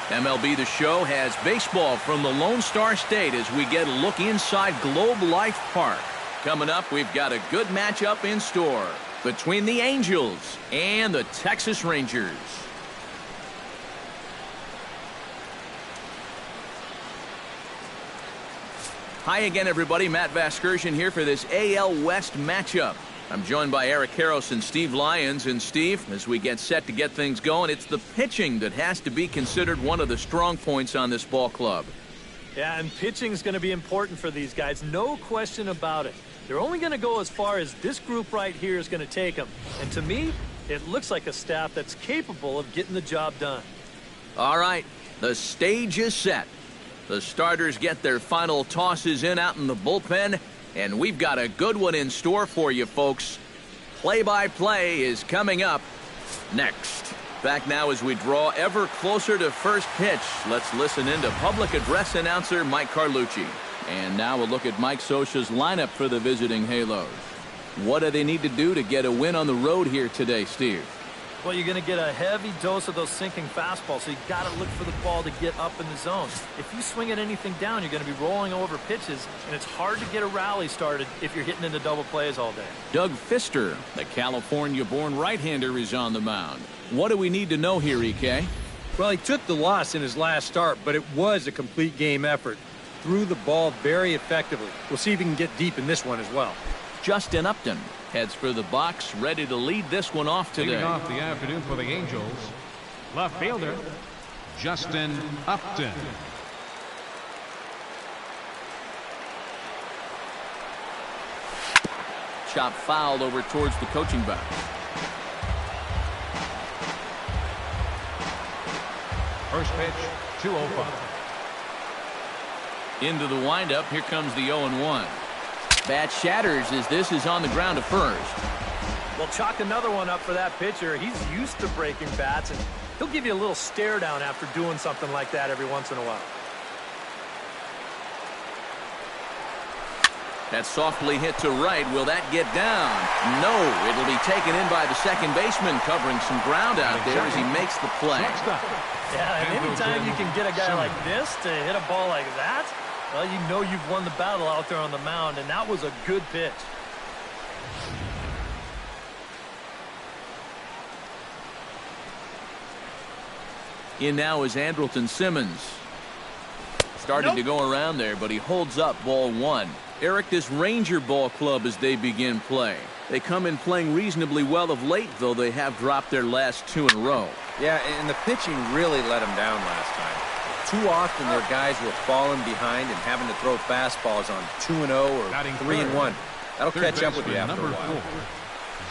MLB The Show has baseball from the Lone Star State as we get a look inside Globe Life Park. Coming up, we've got a good matchup in store between the Angels and the Texas Rangers. Hi again, everybody. Matt Vasgersian here for this AL West matchup. I'm joined by Eric Karros and Steve Lyons. And Steve, as we get set to get things going, it's the pitching that has to be considered one of the strong points on this ball club. Yeah, and pitching is going to be important for these guys. No question about it. They're only going to go as far as this group right here is going to take them. And to me, it looks like a staff that's capable of getting the job done. All right, the stage is set. The starters get their final tosses in out in the bullpen, and we've got a good one in store for you, folks. Play-by-play is coming up next. Back now as we draw ever closer to first pitch. Let's listen in to public address announcer Mike Carlucci. And now we'll look at Mike Scioscia's lineup for the visiting Halos. What do they need to do to get a win on the road here today, Steve? Well, you're going to get a heavy dose of those sinking fastballs, so you got to look for the ball to get up in the zone. If you swing at anything down, you're going to be rolling over pitches, and it's hard to get a rally started if you're hitting into double plays all day. Doug Fister, the California-born right-hander, is on the mound. What do we need to know here, EK? Well, he took the loss in his last start, but it was a complete game effort. Threw the ball very effectively. We'll see if he can get deep in this one as well. Justin Upton heads for the box, ready to lead this one off today. Leading off the afternoon for the Angels, left fielder, Justin Upton. Chop fouled over towards the coaching box. First pitch, 2-0. Into the windup, here comes the 0-1. Bat shatters as this is on the ground to first. Well, chalk another one up for that pitcher. He's used to breaking bats, and he'll give you a little stare down after doing something like that every once in a while. That's softly hit to right. Will that get down? No, it'll be taken in by the second baseman, covering some ground out there as he makes the play. Yeah, and anytime you can get a guy like this to hit a ball like that, well, you know you've won the battle out there on the mound, and that was a good pitch. In now is Andrelton Simmons. Starting to go around there, but he holds up ball one. Eric, this Ranger ball club as they begin play. They come in playing reasonably well of late, though they have dropped their last two in a row. Yeah, and the pitching really let them down last time. Too often their guys were falling behind and having to throw fastballs on 2-0 or 3-1. That'll catch up with you after a while.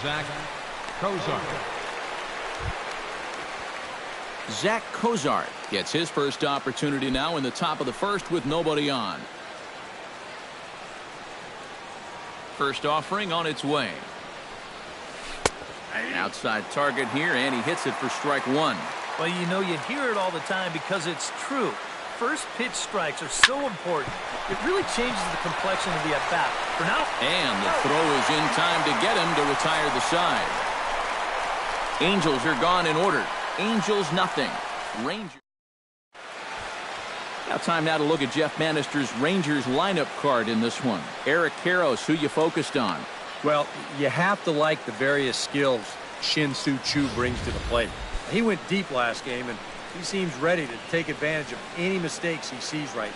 Zach Cozart. Zach Cozart gets his first opportunity now in the top of the first with nobody on. First offering on its way. Outside target here, and he hits it for strike one. Well, you know, you hear it all the time because it's true. First pitch strikes are so important. It really changes the complexion of the at-bat. For now. And the throw is in time to get him to retire the side. Angels are gone in order. Angels nothing. Rangers. Now time now to look at Jeff Bannister's Rangers lineup card in this one. Eric Karros, who you focused on? Well, you have to like the various skills Shin-Soo Choo brings to the plate. He went deep last game, and he seems ready to take advantage of any mistakes he sees right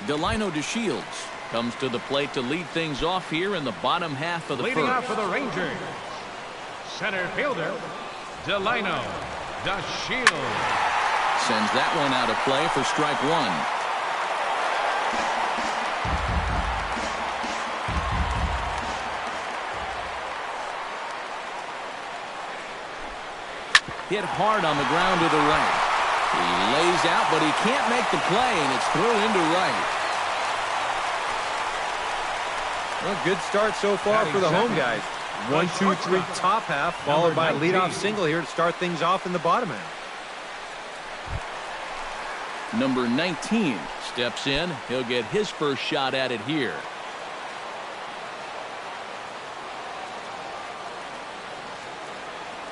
now. Delino DeShields comes to the plate to lead things off here in the bottom half of the Leading first. off for the Rangers, center fielder, Delino DeShields. Sends that one out of play for strike one. Hit hard on the ground to the right. He lays out, but he can't make the play, and it's thrown into right. Well, good start so far for the home guys. 1, 2, 3 top half, followed by a leadoff single here to start things off in the bottom end. Number 19 steps in. He'll get his first shot at it here.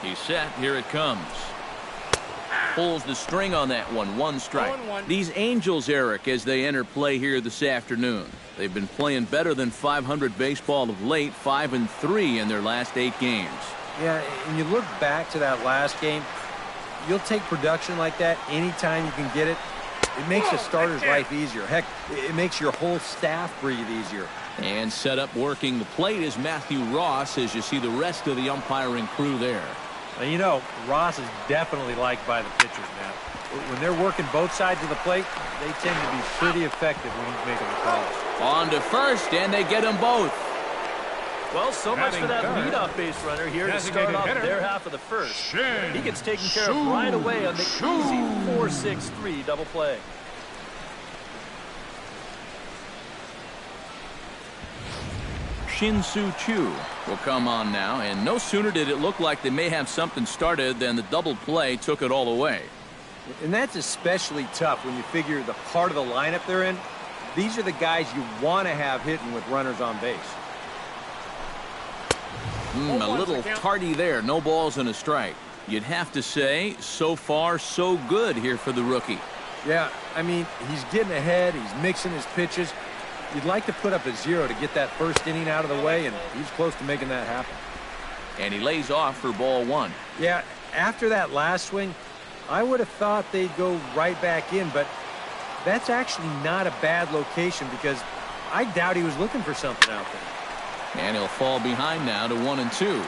He's set. Here it comes. pulls the string on that one. One strike. These Angels, Eric, as they enter play here this afternoon, they've been playing better than 500 baseball of late, 5-3 in their last 8 games. Yeah, and you look back to that last game, you'll take production like that anytime you can get it. It makes the starter's life easier. Heck, it makes your whole staff breathe easier. And set up working the plate is Matthew Ross, as you see the rest of the umpiring crew there. Now, you know, Ross is definitely liked by the pitchers, Matt. When they're working both sides of the plate, they tend to be pretty effective when he's making the calls. On to first, and they get them both. Well, so much for that leadoff base runner here to start off their half of the first. He gets taken care of right away on the easy 4-6-3 double play. Shin-Soo Choo will come on now, and no sooner did it look like they may have something started than the double play took it all away. And that's especially tough when you figure the part of the lineup they're in. These are the guys you want to have hitting with runners on base. A little tardy there. No balls and a strike. You'd have to say, so far, so good here for the rookie. Yeah, I mean, he's getting ahead. He's mixing his pitches. You'd like to put up a 0 to get that first inning out of the way, and he's close to making that happen. And he lays off for ball 1. Yeah, after that last swing, I would have thought they'd go right back in, but that's actually not a bad location because I doubt he was looking for something out there. And he'll fall behind now to 1-2.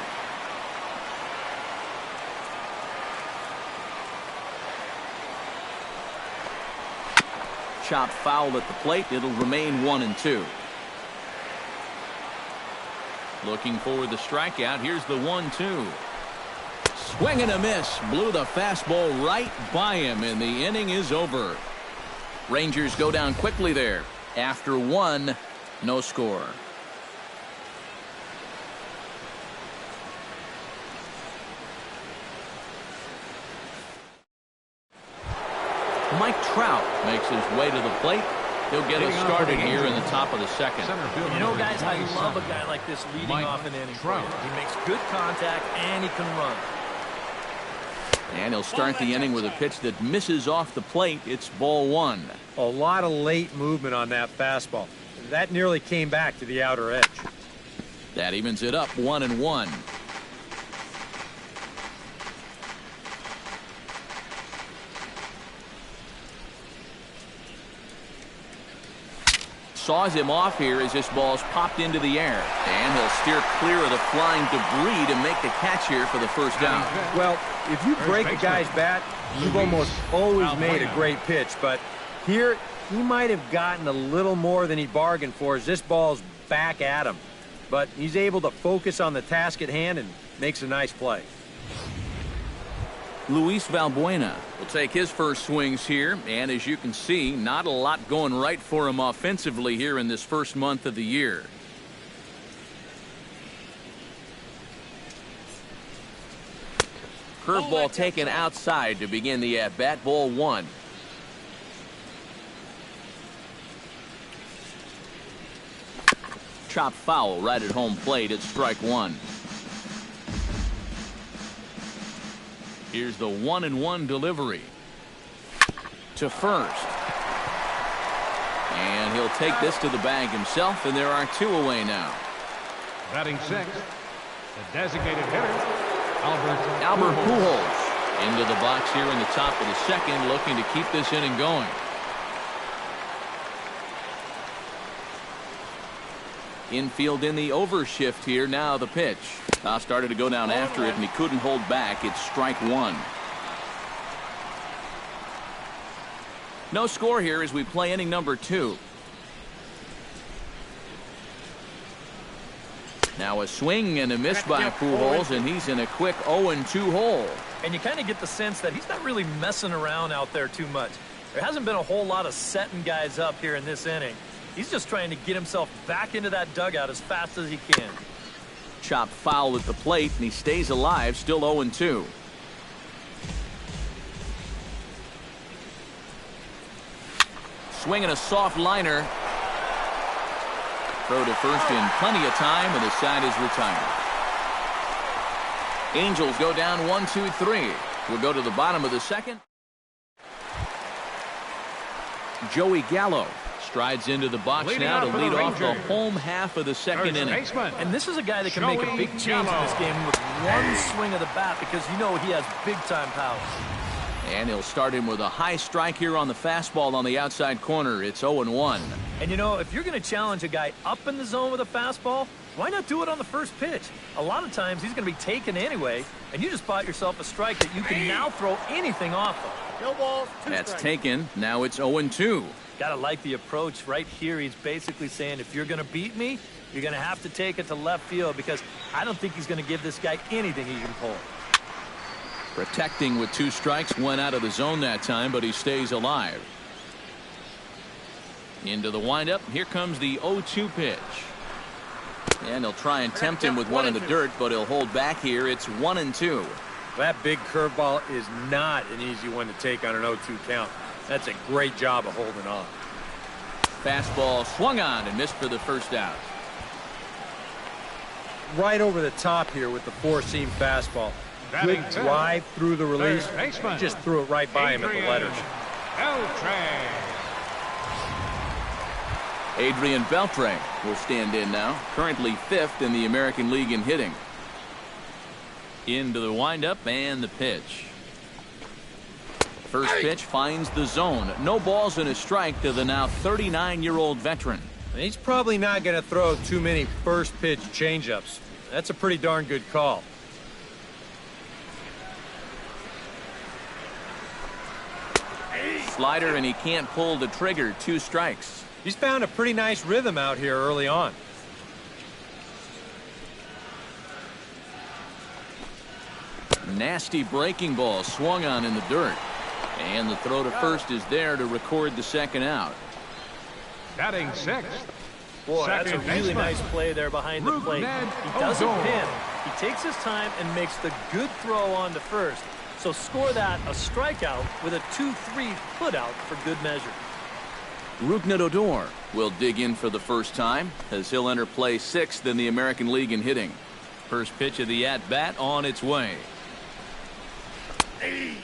Chopped foul at the plate. It'll remain 1-2. Looking for the strikeout. Here's the 1-2. Swing and a miss. Blew the fastball right by him, and the inning is over. Rangers go down quickly there. After 1, no score. Mike Trout makes his way to the plate. He'll get us started here in the top of the second. You know, guys, I love a guy like this leading off an inning. He makes good contact, and he can run. And he'll start the inning with a pitch that misses off the plate. It's ball 1. A lot of late movement on that fastball. That nearly came back to the outer edge. That evens it up 1-1. Saws him off here as this ball's popped into the air. And he'll steer clear of the flying debris to make the catch here for the first down. Well, if you break a guy's bat, you've almost always made a great pitch. But here, he might have gotten a little more than he bargained for as this ball's back at him. But he's able to focus on the task at hand and makes a nice play. Luis Valbuena will take his first swings here, and as you can see, not a lot going right for him offensively here in this first month of the year. Curveball taken outside to begin the at-bat. Ball 1. Chopped foul right at home plate. It's strike 1. Here's the 1-1 delivery to first. And he'll take this to the bag himself, and there are 2 away now. Batting 6, the designated hitter, Albert Pujols into the box here in the top of the second, looking to keep this inning going. Infield in the overshift here. Now the pitch. Toss started to go down after it, and he couldn't hold back. It's strike 1. No score here as we play inning number 2. Now a swing and a miss by Pujols, and he's in a quick 0-2 hole. And you kind of get the sense that he's not really messing around out there too much. There hasn't been a whole lot of setting guys up here in this inning. He's just trying to get himself back into that dugout as fast as he can. Chopped foul at the plate, and he stays alive, still 0-2. Swinging a soft liner. Throw to first in plenty of time, and the side is retired. Angels go down 1-2-3. We'll go to the bottom of the second. Joey Gallo strides into the box Leading now to off for lead the off the Rangers. home half of the second First inning. baseman. And this is a guy that can make a big change in this game with one swing of the bat because you know he has big-time power. And he'll start him with a high strike here on the fastball on the outside corner. It's 0-1. And you know, if you're going to challenge a guy up in the zone with a fastball, why not do it on the first pitch? A lot of times he's going to be taken anyway, and you just bought yourself a strike that you can now throw anything off of. No balls, That's taken. Now it's 0-2. Gotta like the approach right here. He's basically saying, if you're going to beat me, you're going to have to take it to left field because I don't think he's going to give this guy anything he can pull. Protecting with 2 strikes, went out of the zone that time, but he stays alive. Into the windup. Here comes the 0-2 pitch. And he'll try and tempt him with one in the dirt, but he'll hold back here. It's 1-2. That big curveball is not an easy one to take on an 0-2 count. That's a great job of holding on. Fastball swung on and missed for the first out. Right over the top here with the 4-seam fastball. Batting Good third. drive through the release. Third baseman. Just threw it right by him at the letters. Adrian Beltre will stand in now, currently 5th in the American League in hitting. Into the windup and the pitch. First pitch finds the zone. No balls and a strike to the now 39-year-old veteran. And he's probably not going to throw too many first pitch changeups. That's a pretty darn good call. Slider, and he can't pull the trigger. 2 strikes. He's found a pretty nice rhythm out here early on. Nasty breaking ball swung on in the dirt. And the throw to first is there to record the second out. Batting 6th. Boy, that's a Second really baseman. nice play there behind the Ruben plate. He doesn't Odor. pin. He takes his time and makes the good throw on to first. So score that a strikeout with a 2-3 putout for good measure. Rougned Odor will dig in for the first time as he'll enter play 6th in the American League in hitting. First pitch of the at-bat on its way.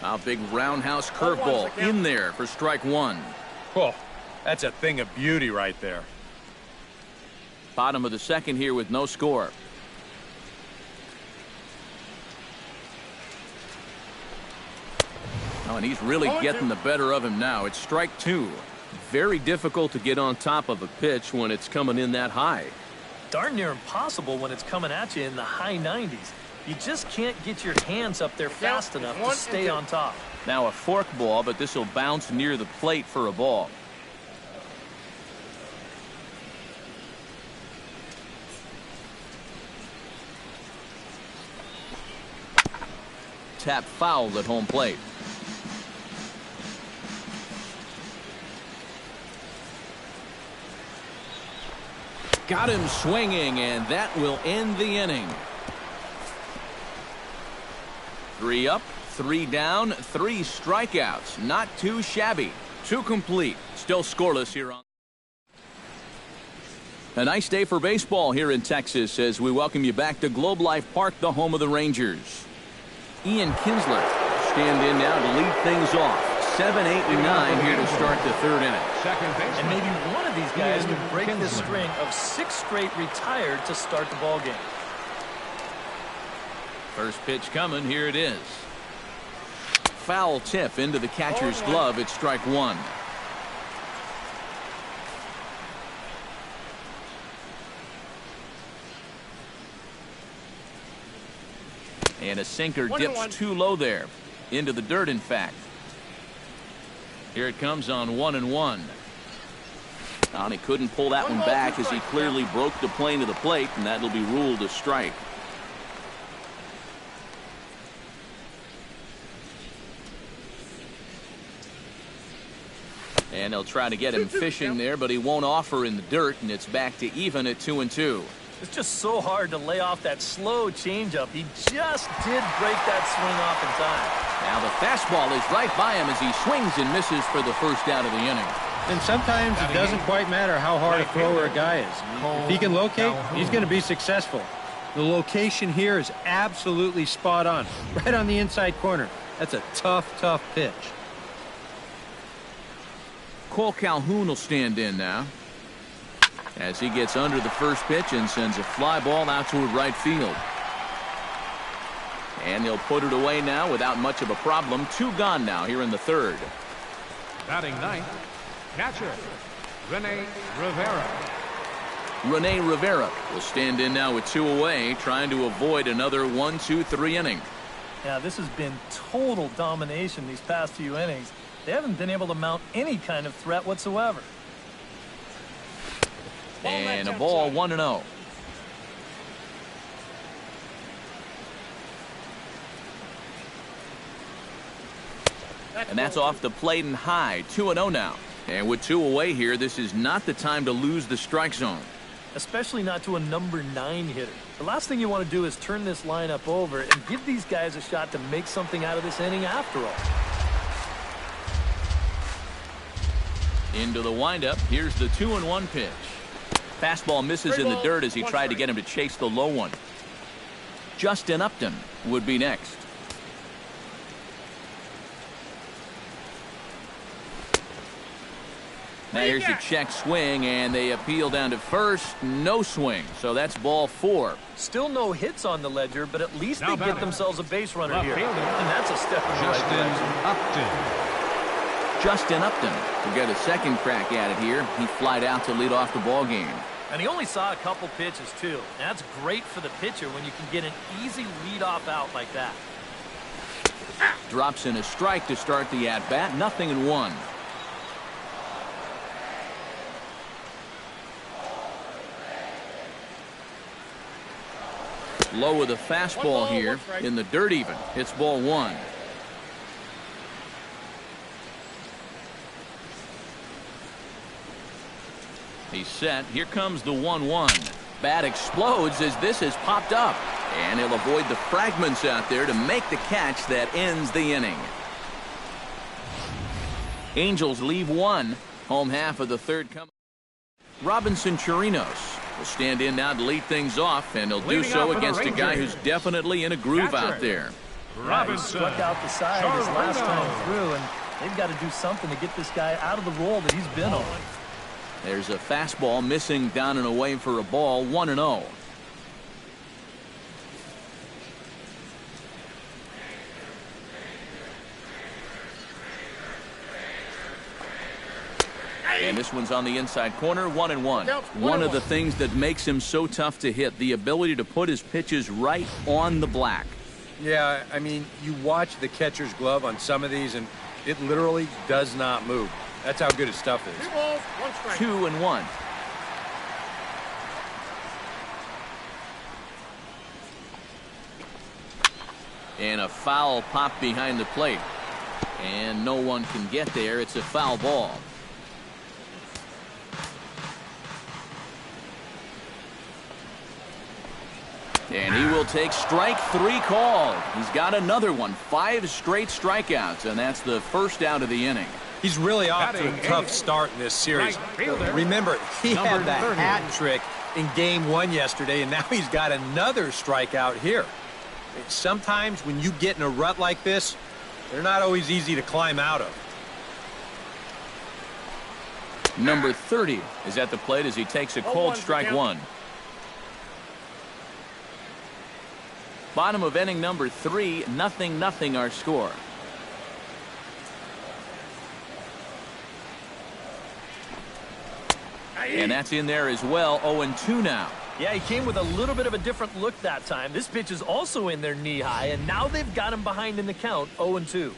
A big roundhouse curveball in there for strike 1. Oh, that's a thing of beauty right there. Bottom of the second here with no score. Oh, and he's really getting the better of him now. It's strike 2. Very difficult to get on top of a pitch when it's coming in that high. Darn near impossible when it's coming at you in the high 90s. You just can't get your hands up there fast enough to stay on top. Now a fork ball, but this will bounce near the plate for a ball. Tap foul at home plate. Got him swinging, and that will end the inning. 3 up, 3 down, 3 strikeouts. Not too shabby. 2 complete. Still scoreless here on. A nice day for baseball here in Texas as we welcome you back to Globe Life Park, the home of the Rangers. Ian Kinsler stand in now to lead things off. 7, 8, and 9 here to start the 3rd inning. Second baseman. And maybe one of these guys can break this string of 6 straight retired to start the ball game. First pitch coming. Here it is. Foul tip into the catcher's glove. It's strike 1. And a sinker dips too low there. Into the dirt, in fact. Here it comes on 1-1. And he couldn't pull that one back as he clearly broke the plane of the plate, and that'll be ruled a strike. And they'll try to get him fishing there, but he won't offer in the dirt, and it's back to even at 2-2. It's just so hard to lay off that slow changeup. He just did break that swing off in time. Now the fastball is right by him as he swings and misses for the first out of the inning. And sometimes it doesn't quite matter how hard a thrower a guy is. If he can locate, he's going to be successful. The location here is absolutely spot on. Right on the inside corner. That's a tough, tough pitch. Cole Calhoun will stand in now as he gets under the first pitch and sends a fly ball out toward right field. And he'll put it away now without much of a problem. 2 gone now here in the third. Batting ninth, catcher, Rene Rivera. Rene Rivera will stand in now with 2 away, trying to avoid another 1-2-3 inning. Yeah, this has been total domination these past few innings. They haven't been able to mount any kind of threat whatsoever. And a ball, 1-0. And that's off the plate and high. 2-0 now. And with 2 away here, this is not the time to lose the strike zone. Especially not to a number 9 hitter. The last thing you want to do is turn this lineup over and give these guys a shot to make something out of this inning after all. Into the windup. Here's the 2-1 pitch. Fastball misses in the dirt as he tried to get him to chase the low one. Justin Upton would be next. Now here's a check swing, and they appeal down to first. No swing, so that's ball 4. Still no hits on the ledger, but at least they get themselves a base runner Left here. fielder, And that's a step in the right direction. Justin Upton will get a second crack at it here. He flied out to lead off the ball game. And he only saw a couple pitches, too. And that's great for the pitcher when you can get an easy leadoff out like that. Drops in a strike to start the at-bat. 0-1. Low with a fastball here in the dirt even. It's ball 1. He's set. Here comes the 1-1. Bat explodes as this has popped up. And he'll avoid the fragments out there to make the catch that ends the inning. Angels leave 1. Home half of the third coming. Robinson Chirinos will stand in now to lead things off, and he'll do so against a guy who's definitely in a groove out there. Yeah, he struck out the side his last time through, and they've got to do something to get this guy out of the role that he's been on. There's a fastball missing down and away for a ball. 1-0. And this one's on the inside corner. 1-1. One of the things that makes him so tough to hit, the ability to put his pitches right on the black. Yeah, I mean, you watch the catcher's glove on some of these, and it literally does not move. That's how good his stuff is. 2-1. And a foul pop behind the plate. And no one can get there. It's a foul ball. And he will take strike 3 call. He's got another one. 5 straight strikeouts, and that's the first out of the inning. He's really off to a tough start in this series. Remember, he had the hat trick in game 1 yesterday, and now he's got another strikeout here. Sometimes when you get in a rut like this, they're not always easy to climb out of. Number 30 is at the plate as he takes a cold strike 1. Bottom of inning number 3, 0-0 our score. And that's in there as well. 0-2 now. Yeah, he came with a little bit of a different look that time. This pitch is also in there knee high, and now they've got him behind in the count. 0-2.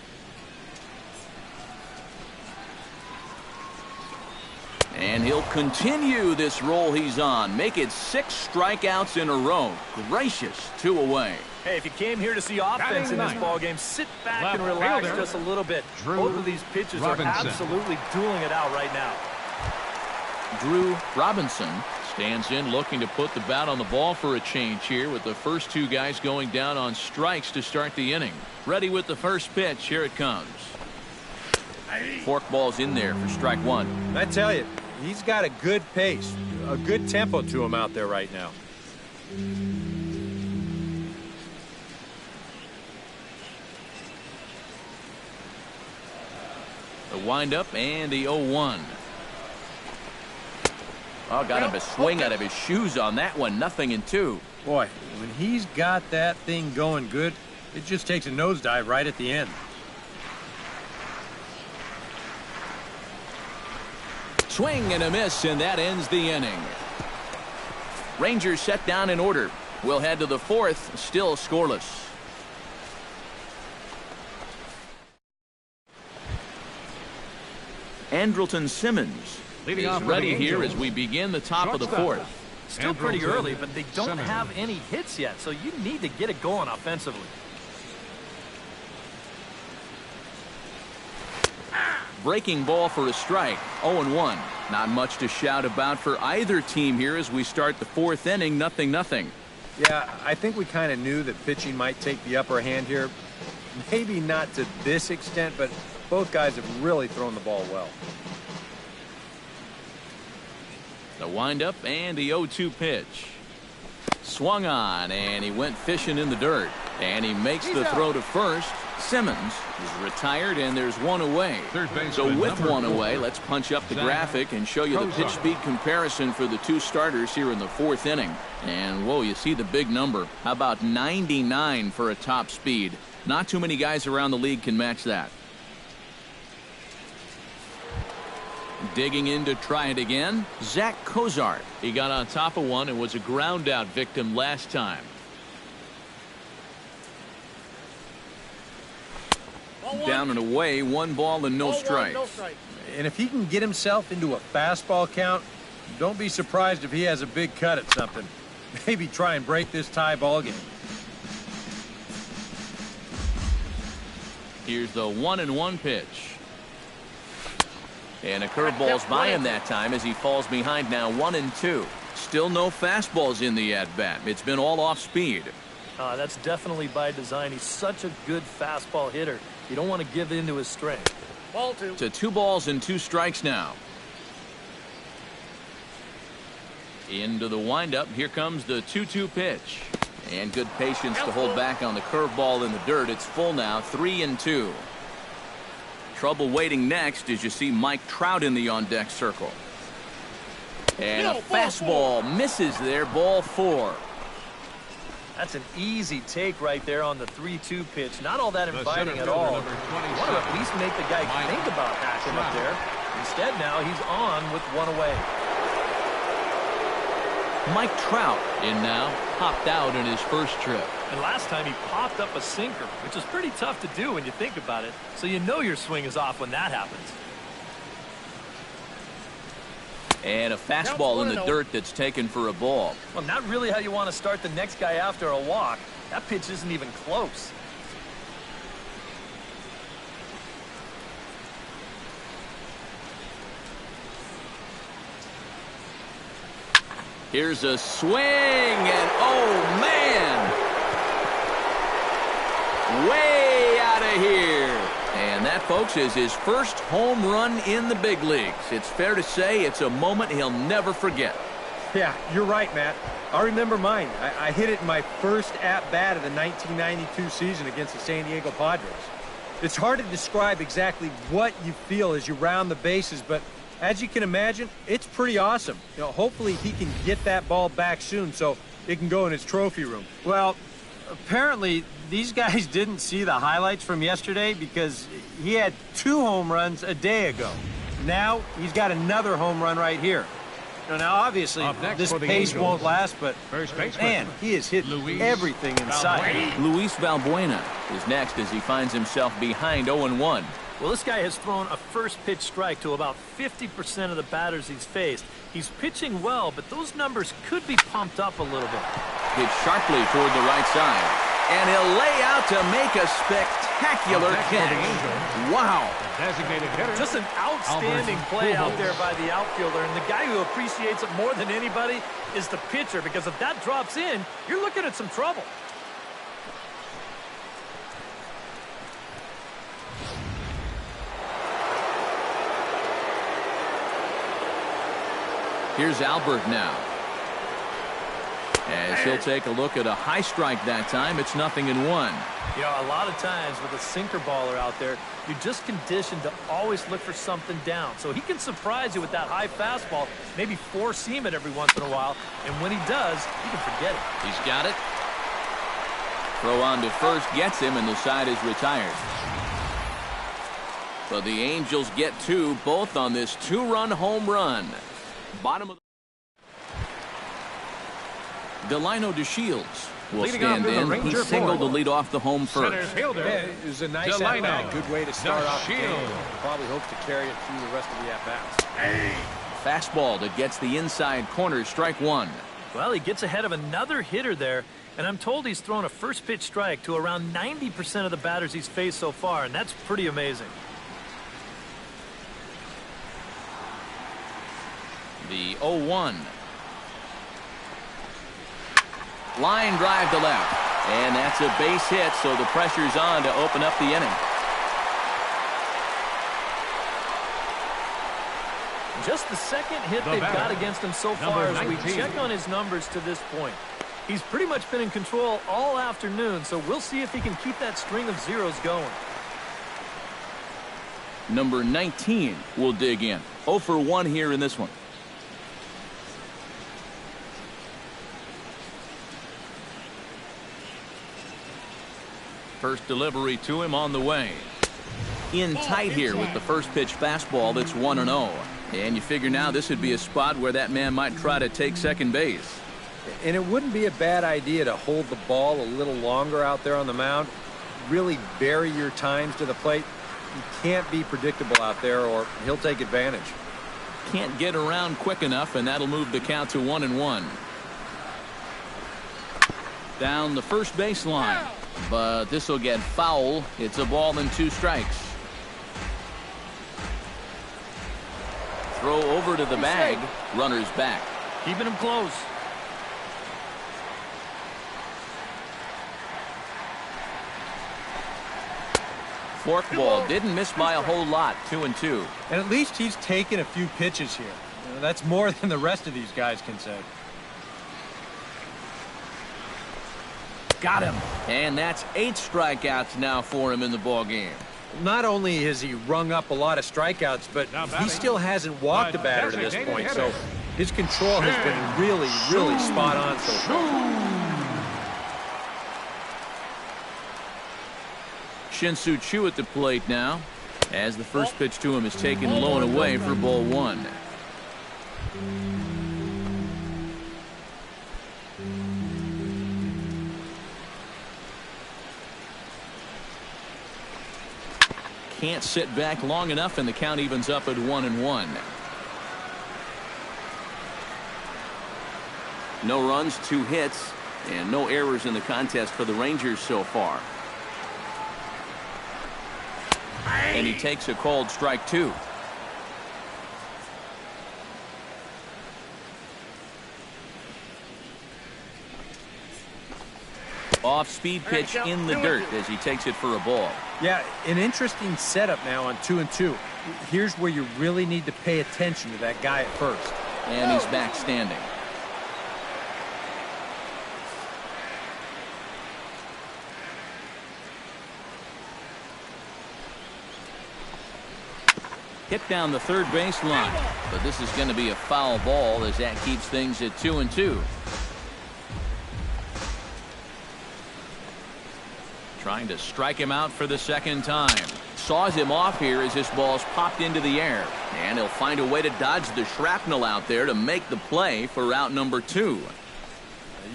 And he'll continue this roll he's on. Make it 6 strikeouts in a row. Gracious, 2 away. Hey, if you came here to see offense in this ballgame, sit back and relax just a little bit. Both of these pitches are absolutely dueling it out right now. Drew Robinson stands in looking to put the bat on the ball for a change here with the first 2 guys going down on strikes to start the inning. Ready with the first pitch. Here it comes. Forkball's in there for strike 1. I tell you, he's got a good pace, a good tempo to him out there right now. The windup and the 0-1. Oh, got him a swing out of his shoes on that one. 0-2. Boy, when he's got that thing going good, it just takes a nosedive right at the end. Swing and a miss, and that ends the inning. Rangers set down in order. We'll head to the fourth, still scoreless. Andrelton Simmons Leading is off ready for the here Angels. as we begin the top of the Shortstop. fourth. Still pretty Andrelton early, but they don't Simmons. have any hits yet, so you need to get it going offensively. Breaking ball for a strike. 0-1. Not much to shout about for either team here as we start the fourth inning. 0-0. Yeah, I think we kind of knew that pitching might take the upper hand here. Maybe not to this extent, but both guys have really thrown the ball well. The windup and the 0-2 pitch. Swung on, and he went fishing in the dirt. And he makes the throw to first. Simmons is retired, and there's one away. Third baseman, So with number one 4, away, let's punch up the Zach graphic and show you the pitch Kozar. speed comparison for the two starters here in the fourth inning. And, whoa, you see the big number. How about 99 for a top speed? Not too many guys around the league can match that. Digging in to try it again, Zach Kozar. He got on top of one and was a ground out victim last time. Down and away, 1 ball and no strikes. And if he can get himself into a fastball count, don't be surprised if he has a big cut at something. Maybe try and break this tie ball game. Here's the 1-1 pitch. And a curveball's by him that time as he falls behind now 1-2. Still no fastballs in the at-bat. It's been all off speed. That's definitely by design. He's such a good fastball hitter. You don't want to give in to his strength. Ball 2. To 2 balls and 2 strikes now. Into the windup. Here comes the 2-2 pitch. And good patience to hold back on the curveball in the dirt. It's full now, 3-2. Trouble waiting next as you see Mike Trout in the on-deck circle. And a fastball misses there, ball 4. That's an easy take right there on the 3-2 pitch. Not all that The inviting center at all. fielder, number You want to at least make the guy Mike think about hacking up Trout. there. Instead now he's on with 1 away. Mike Trout in now, popped out in his first trip. And last time he popped up a sinker, which is pretty tough to do when you think about it. So you know your swing is off when that happens. And a fastball in the dirt that's taken for a ball. Well, not really how you want to start the next guy after a walk. That pitch isn't even close. Here's a swing, and oh man! Way out of here. And that, folks, is his first home run in the big leagues. It's fair to say it's a moment he'll never forget. Yeah, you're right, Matt. I remember mine. I hit it in my first at-bat of the 1992 season against the San Diego Padres. It's hard to describe exactly what you feel as you round the bases, but as you can imagine, it's pretty awesome. You know, hopefully he can get that ball back soon so it can go in his trophy room. Well, apparently these guys didn't see the highlights from yesterday because he had 2 home runs a day ago. Now he's got another home run right here. Now obviously Up next this for the pace Angels, won't last, but first baseman, man, he has hit Luis everything in sight. Valbuena. Luis Valbuena is next as he finds himself behind 0-1. Well, this guy has thrown a first pitch strike to about 50% of the batters he's faced. He's pitching well, but those numbers could be pumped up a little bit. Hit sharply toward the right side. And he'll lay out to make a spectacular Up next for the catch. Angels, Wow. the designated hitter. Just an outstanding play out Pujols. there by the outfielder, and the guy who appreciates it more than anybody is the pitcher, because if that drops in, you're looking at some trouble. Here's Albert now. As he'll take a look at a high strike that time. It's 0-1. You know, a lot of times with a sinker baller out there, you're just conditioned to always look for something down. So he can surprise you with that high fastball, maybe four-seam it every once in a while. And when he does, you can forget it. He's got it. Throw on to first gets him, and the side is retired. But the Angels get two, both on this two-run home run. Bottom of the Delino DeShields will stand in. He singled to lead off the home first. Yeah, it was a nice at-bat. Good way to start off the game. Probably hopes to carry it through the rest of the at-bats. Fastball that gets the inside corner, strike one. Well, he gets ahead of another hitter there, and I'm told he's thrown a first pitch strike to around 90% of the batters he's faced so far, and that's pretty amazing. The 0-1. Line drive to left. And that's a base hit, so the pressure's on to open up the inning. Just the second hit they've got against him so far as we check on his numbers to this point. He's pretty much been in control all afternoon, so we'll see if he can keep that string of zeros going. Number 19 will dig in. 0 for 1 here in this one. First delivery to him on the way. In tight here with the first pitch fastball that's 1-0. And you figure now this would be a spot where that man might try to take second base. And it wouldn't be a bad idea to hold the ball a little longer out there on the mound. Really vary your times to the plate. You can't be predictable out there or he'll take advantage. Can't get around quick enough, and that'll move the count to 1-1. Down the first baseline. But this will get foul. It's a ball and 2 strikes. Throw over to the bag. Runner's back. Keeping him close. Forkball didn't miss by a whole lot. 2-2. And at least he's taken a few pitches here. You know, that's more than the rest of these guys can say. Got him. And that's 8 strikeouts now for him in the ballgame. Not only has he rung up a lot of strikeouts, but he still hasn't walked a batter to this point. So his control has been really, really spot on so far. Shin-Soo Choo at the plate now, as the first pitch to him is taken low and away for ball 1. Can't sit back long enough, and the count evens up at 1-1. No runs, 2 hits, and no errors in the contest for the Rangers so far. And he takes a called strike 2. Off-speed pitch in the dirt as he takes it for a ball. Yeah, an interesting setup now on 2-2. Here's where you really need to pay attention to that guy at first. And he's back standing. Hit down the third baseline, but this is going to be a foul ball as that keeps things at 2-2. Trying to strike him out for the second time. Saws him off here as this ball's popped into the air. And he'll find a way to dodge the shrapnel out there to make the play for route number 2.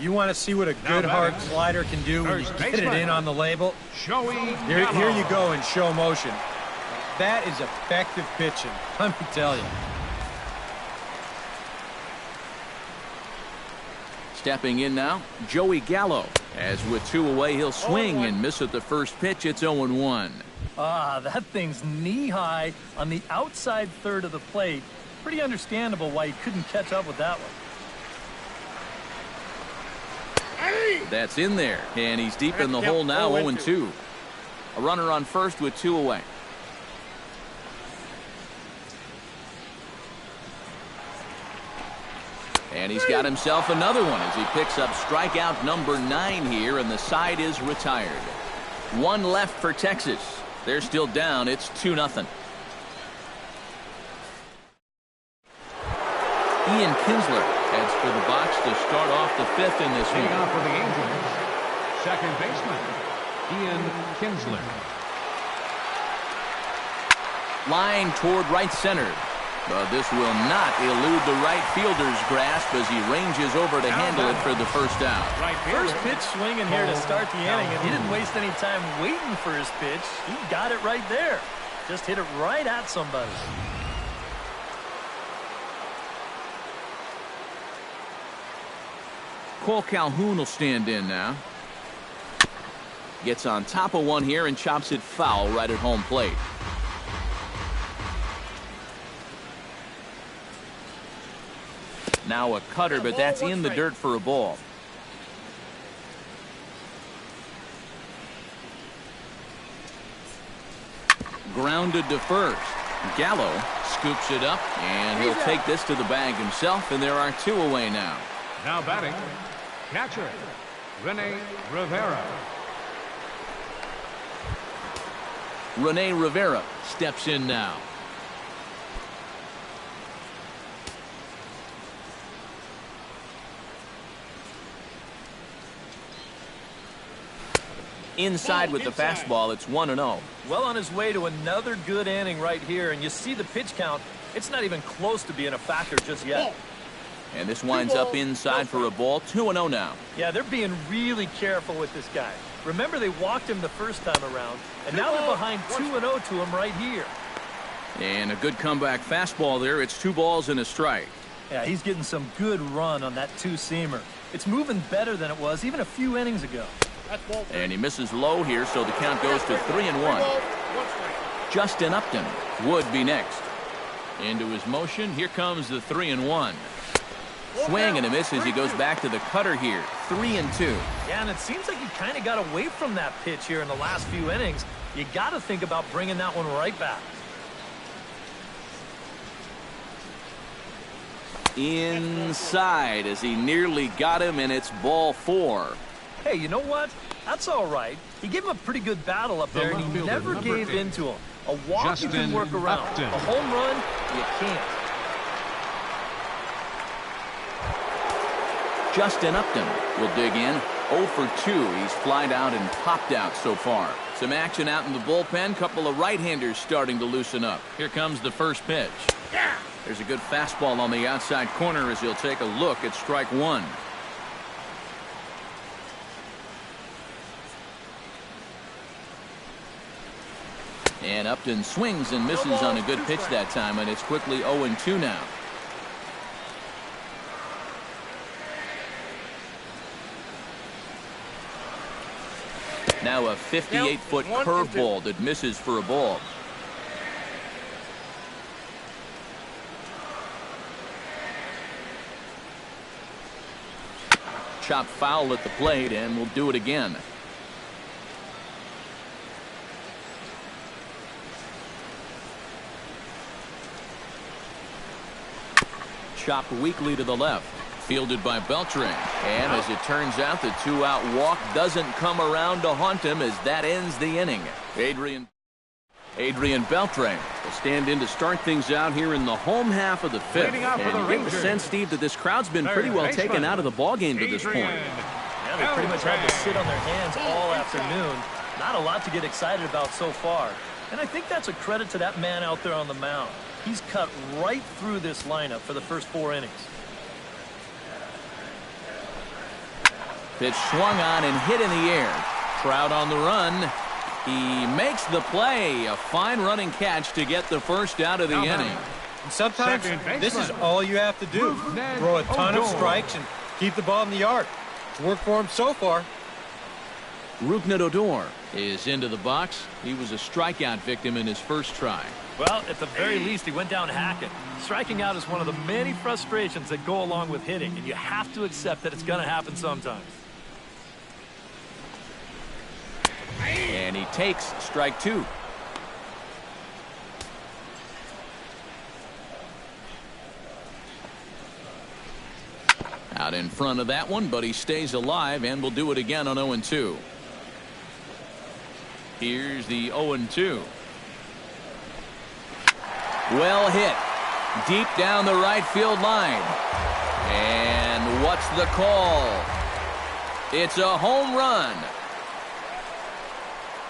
You want to see what a good hard slider can do when you get it in on the label? Here you go in show motion. That is effective pitching, let me tell you. Stepping in now, Joey Gallo. As with 2 away, he'll swing and miss at the first pitch. It's 0-1. Ah, that thing's knee-high on the outside third of the plate. Pretty understandable why he couldn't catch up with that one. That's in there, and he's deep in the hole now, 0-2. A runner on first with 2 away. And he's got himself another one as he picks up strikeout number 9 here, and the side is retired. One left for Texas. They're still down. It's 2-0. Ian Kinsler heads for the box to start off the 5th in this one. Leading off for the Angels, second baseman, Ian Kinsler. Line toward right center. But this will not elude the right fielder's grasp as he ranges over to handle it for the first out. First pitch swinging here to start the inning, and he didn't waste any time waiting for his pitch. He got it right there. Just hit it right at somebody. Cole Calhoun will stand in now. Gets on top of one here and chops it foul right at home plate. Now a cutter, but that's in the dirt for a ball. Grounded to first. Gallo scoops it up, and he'll take this to the bag himself, and there are 2 away now. Now batting, catcher, Rene Rivera. Rene Rivera steps in now. Inside with the fastball, it's 1-0. Well on his way to another good inning right here, and you see the pitch count. It's not even close to being a factor just yet. And this winds up inside for a ball. 2-0 now. Yeah, they're being really careful with this guy. Remember, they walked him the first time around, and now they're behind 2-0 to him right here. And a good comeback fastball there. It's 2 balls and a strike. Yeah, he's getting some good run on that 2-seamer. It's moving better than it was even a few innings ago. And he misses low here, so the count goes to 3-1. Justin Upton would be next. Into his motion, here comes the 3-1. Swing and a miss as he goes back to the cutter here. 3-2. Yeah, and it seems like he kind of got away from that pitch here in the last few innings. You got to think about bringing that one right back. Inside as he nearly got him, and it's ball 4. Hey, you know what? That's all right. He gave him a pretty good battle up there, and he never gave in to him. A walk you can work around. Upton. A home run, you can't. Justin Upton will dig in. 0 for 2. He's flied out and popped out so far. Some action out in the bullpen. Couple of right-handers starting to loosen up. Here comes the first pitch. There's a good fastball on the outside corner as he'll take a look at strike 1. And Upton swings and misses on a good pitch that time, and it's quickly 0-2 now. Now a 58-foot curveball that misses for a ball. Chop foul at the plate, and we'll do it again. Chopped weakly to the left. Fielded by Beltran. And as it turns out, the 2-out walk doesn't come around to haunt him as that ends the inning. Adrian Beltran will stand in to start things out here in the home half of the 5th. And you get the sense, Steve, that this crowd's been pretty well taken out of the ballgame to this point. Yeah, they pretty much had to sit on their hands all afternoon. Not a lot to get excited about so far. And I think that's a credit to that man out there on the mound. He's cut right through this lineup for the first 4 innings. Pitch swung on and hit in the air. Trout on the run. He makes the play. A fine running catch to get the first out of the inning. And sometimes this is all you have to do. Throw a ton of strikes and keep the ball in the yard. It's worked for him so far. Rougned Odor is into the box. He was a strikeout victim in his first try. Well, at the very least, he went down hacking. Striking out is one of the many frustrations that go along with hitting, and you have to accept that it's going to happen sometimes. And he takes strike 2. Got in front of that one, but he stays alive and will do it again on 0-2. Here's the 0-2. Well hit. Deep down the right field line. And what's the call? It's a home run.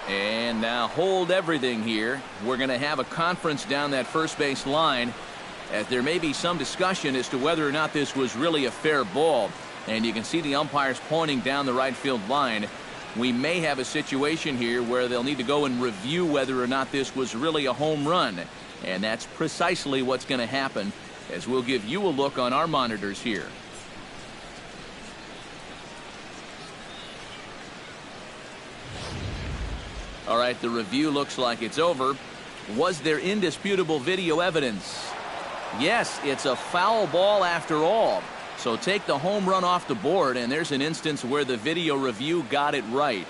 And now hold everything here. We're going to have a conference down that first base line, as there may be some discussion as to whether or not this was really a fair ball. And you can see the umpires pointing down the right field line. We may have a situation here where they'll need to go and review whether or not this was really a home run. And that's precisely what's going to happen, as we'll give you a look on our monitors here. All right, the review looks like it's over. Was there indisputable video evidence? Yes, it's a foul ball after all. So take the home run off the board, and there's an instance where the video review got it right.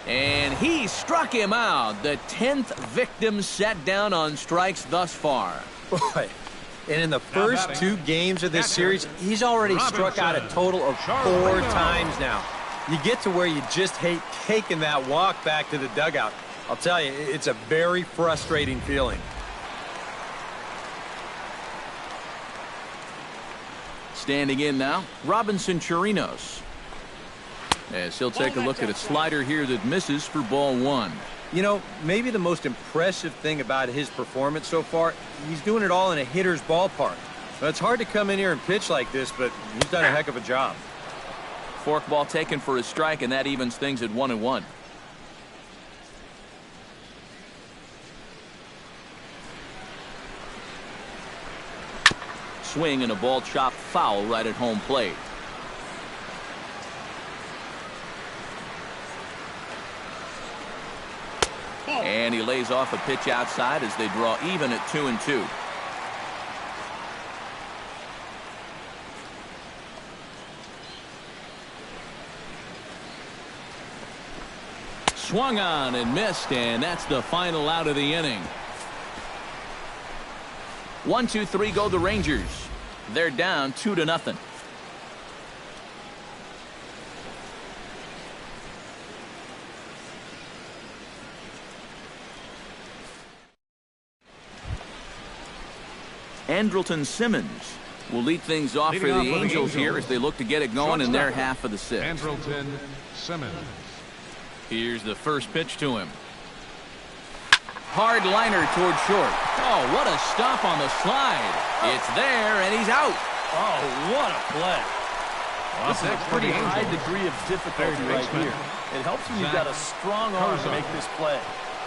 And he struck him out. The 10th victim set down on strikes thus far. Boy. And in the first 2 games of this series, he's already struck out a total of 4 times now. You get to where you just hate taking that walk back to the dugout. I'll tell you, it's a very frustrating feeling. Standing in now, Robinson Chirinos. As he'll take a look at a slider here that misses for ball 1. You know, maybe the most impressive thing about his performance so far, he's doing it all in a hitter's ballpark. Now, it's hard to come in here and pitch like this, but he's done a heck of a job. Forkball taken for a strike, and that evens things at 1-1. Swing and a ball chopped foul right at home plate. And he lays off a pitch outside as they draw even at 2-2. Swung on and missed, and that's the final out of the inning. 1-2-3 go the Rangers. They're down 2-0. Andrelton Simmons will lead things off for the Angels here as they look to get it going in their half of the 6th. Andrelton Simmons. Here's the first pitch to him. Hard liner toward short. Oh, what a stop on the slide. It's there, and he's out. Oh, what a play. This is a pretty high degree of difficulty right here. It helps when you've got a strong arm to make this play.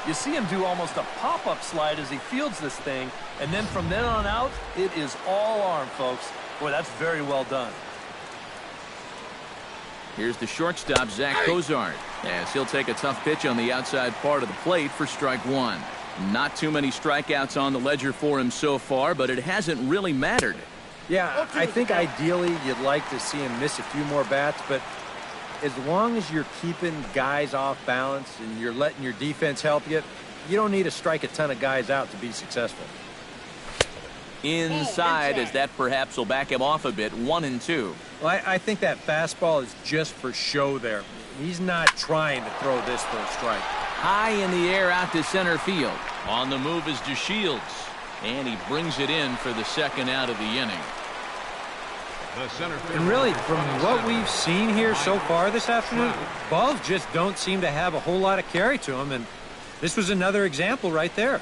You see him do almost a pop-up slide as he fields this thing, and then from then on out, it is all arm, folks. Boy, that's very well done. Here's the shortstop, Zach Cozart, as he'll take a tough pitch on the outside part of the plate for strike 1. Not too many strikeouts on the ledger for him so far, but it hasn't really mattered. Yeah, I think ideally you'd like to see him miss a few more bats, but as long as you're keeping guys off balance and you're letting your defense help you, you don't need to strike a ton of guys out to be successful. Inside, as that perhaps will back him off a bit. 1-2. Well, I think that fastball is just for show there. He's not trying to throw this for a strike. High in the air out to center field. On the move is DeShields, and he brings it in for the second out of the inning. And really, from what we've seen here so far this afternoon, balls just don't seem to have a whole lot of carry to them, and this was another example right there.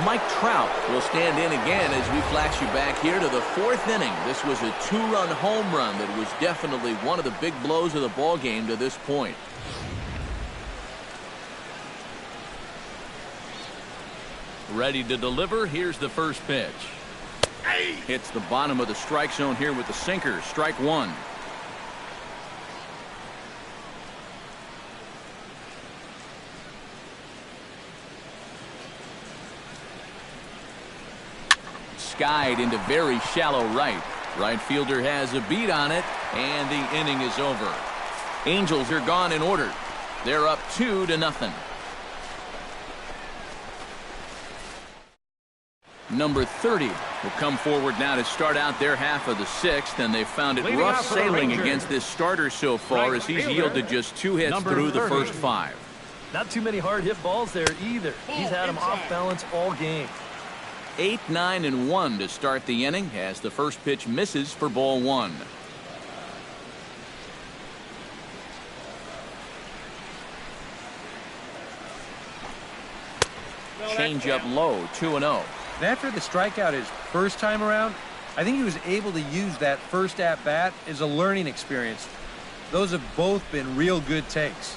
Mike Trout will stand in again as we flash you back here to the 4th inning. This was a 2-run home run that was definitely one of the big blows of the ball game to this point. Ready to deliver. Here's the first pitch. Hits the bottom of the strike zone here with the sinker. Strike 1. Skied into very shallow right. Right fielder has a beat on it, and the inning is over. Angels are gone in order. They're up 2-0. Number 30 will come forward now to start out their half of the sixth, and they've found it Leading rough off for the sailing Rangers, against this starter so far, right as he's fielder, yielded just 2 hits number through the 30. first 5. Not too many hard hit balls there either. He's had them off balance all game. 8, 9, and 1 to start the inning as the first pitch misses for ball 1. Change up low, 2-0. And after the strikeout his first time around, I think he was able to use that first at-bat as a learning experience. Those have both been real good takes.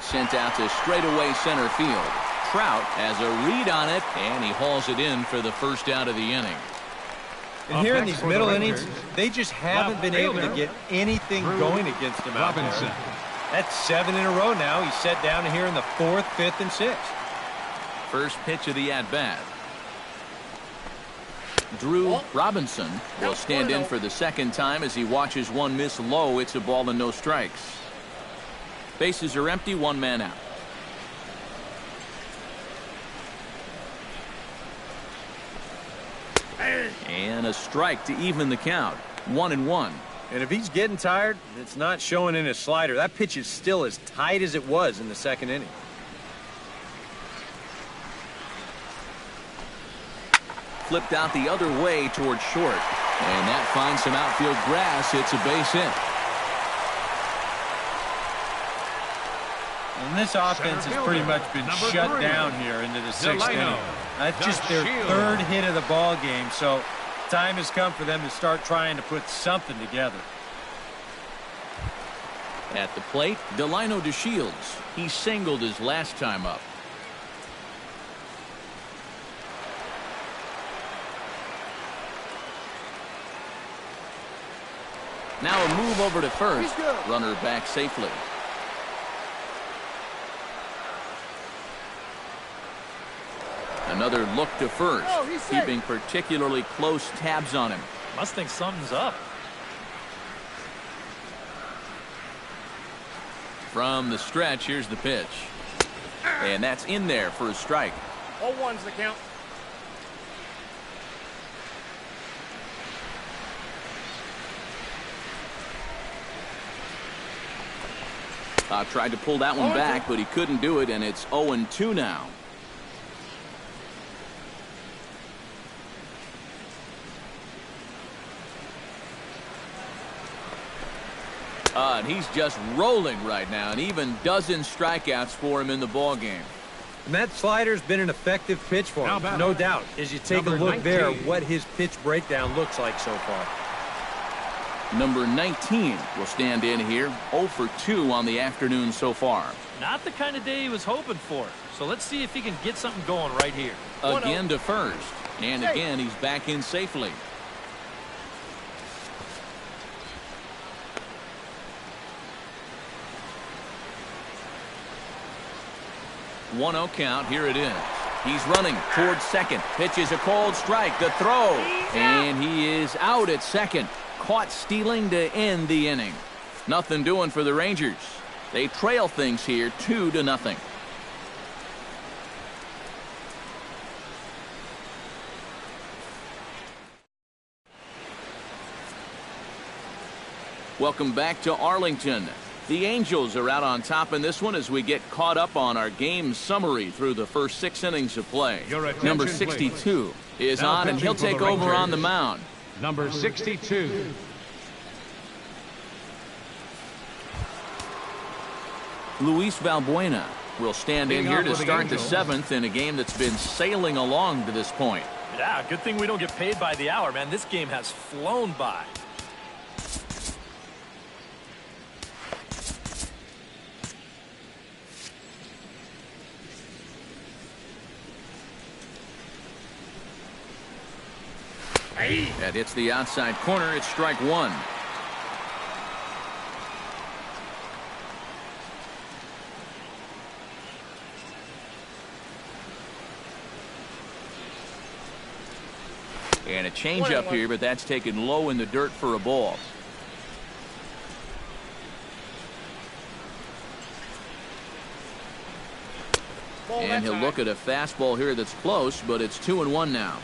Sent out to straightaway center field. Trout has a read on it, and he hauls it in for the first out of the inning. And Up here in next these for the middle Rangers, innings, they just haven't been able to fielder, get anything Drew going against him out Robinson. there. That's 7 in a row now. He's set down here in the 4th, 5th, and 6th. First pitch of the at-bat. Drew Robinson will stand in for the second time as he watches one miss low. It's a ball and no strikes. Bases are empty, 1 man out. And a strike to even the count. 1-1. And if he's getting tired, it's not showing in his slider. That pitch is still as tight as it was in the second inning. Flipped out the other way towards short. And that finds some outfield grass. It's a base hit. And this offense has pretty much been shut down here into the 6th inning. That's just their 3rd hit of the ball game, so time has come for them to start trying to put something together. At the plate, Delino DeShields. He singled his last time up. Now a move over to first. Runner back safely. Another look to first, keeping particularly close tabs on him. Must think something's up. From the stretch, here's the pitch. And that's in there for a strike. 0-1's the count. Tried to pull that one back, but he couldn't do it, and it's 0-2 now. And he's just rolling right now, and even dozen strikeouts for him in the ball game. And that slider's been an effective pitch for him, no doubt. As you take a look there, what his pitch breakdown looks like so far. Number 19 will stand in here, 0 for 2 on the afternoon so far. Not the kind of day he was hoping for. So let's see if he can get something going right here. Again to first. And again, he's back in safely. One 0 count. Here it is. He's running towards second. Pitches a cold strike. The throw. And he is out at second. Caught stealing to end the inning. Nothing doing for the Rangers. They trail things here 2-0. Welcome back to Arlington. The Angels are out on top in this one as we get caught up on our game summary through the first 6 innings of play. Number 62 is now on, and he'll take over on the mound. Number 62. Luis Valbuena will stand in here to start the 7th in a game that's been sailing along to this point. Yeah, good thing we don't get paid by the hour, man. This game has flown by. That hits the outside corner. It's strike 1. And a changeup here, but that's taken low in the dirt for a ball. And he'll look at a fastball here that's close, but it's 2-1 now.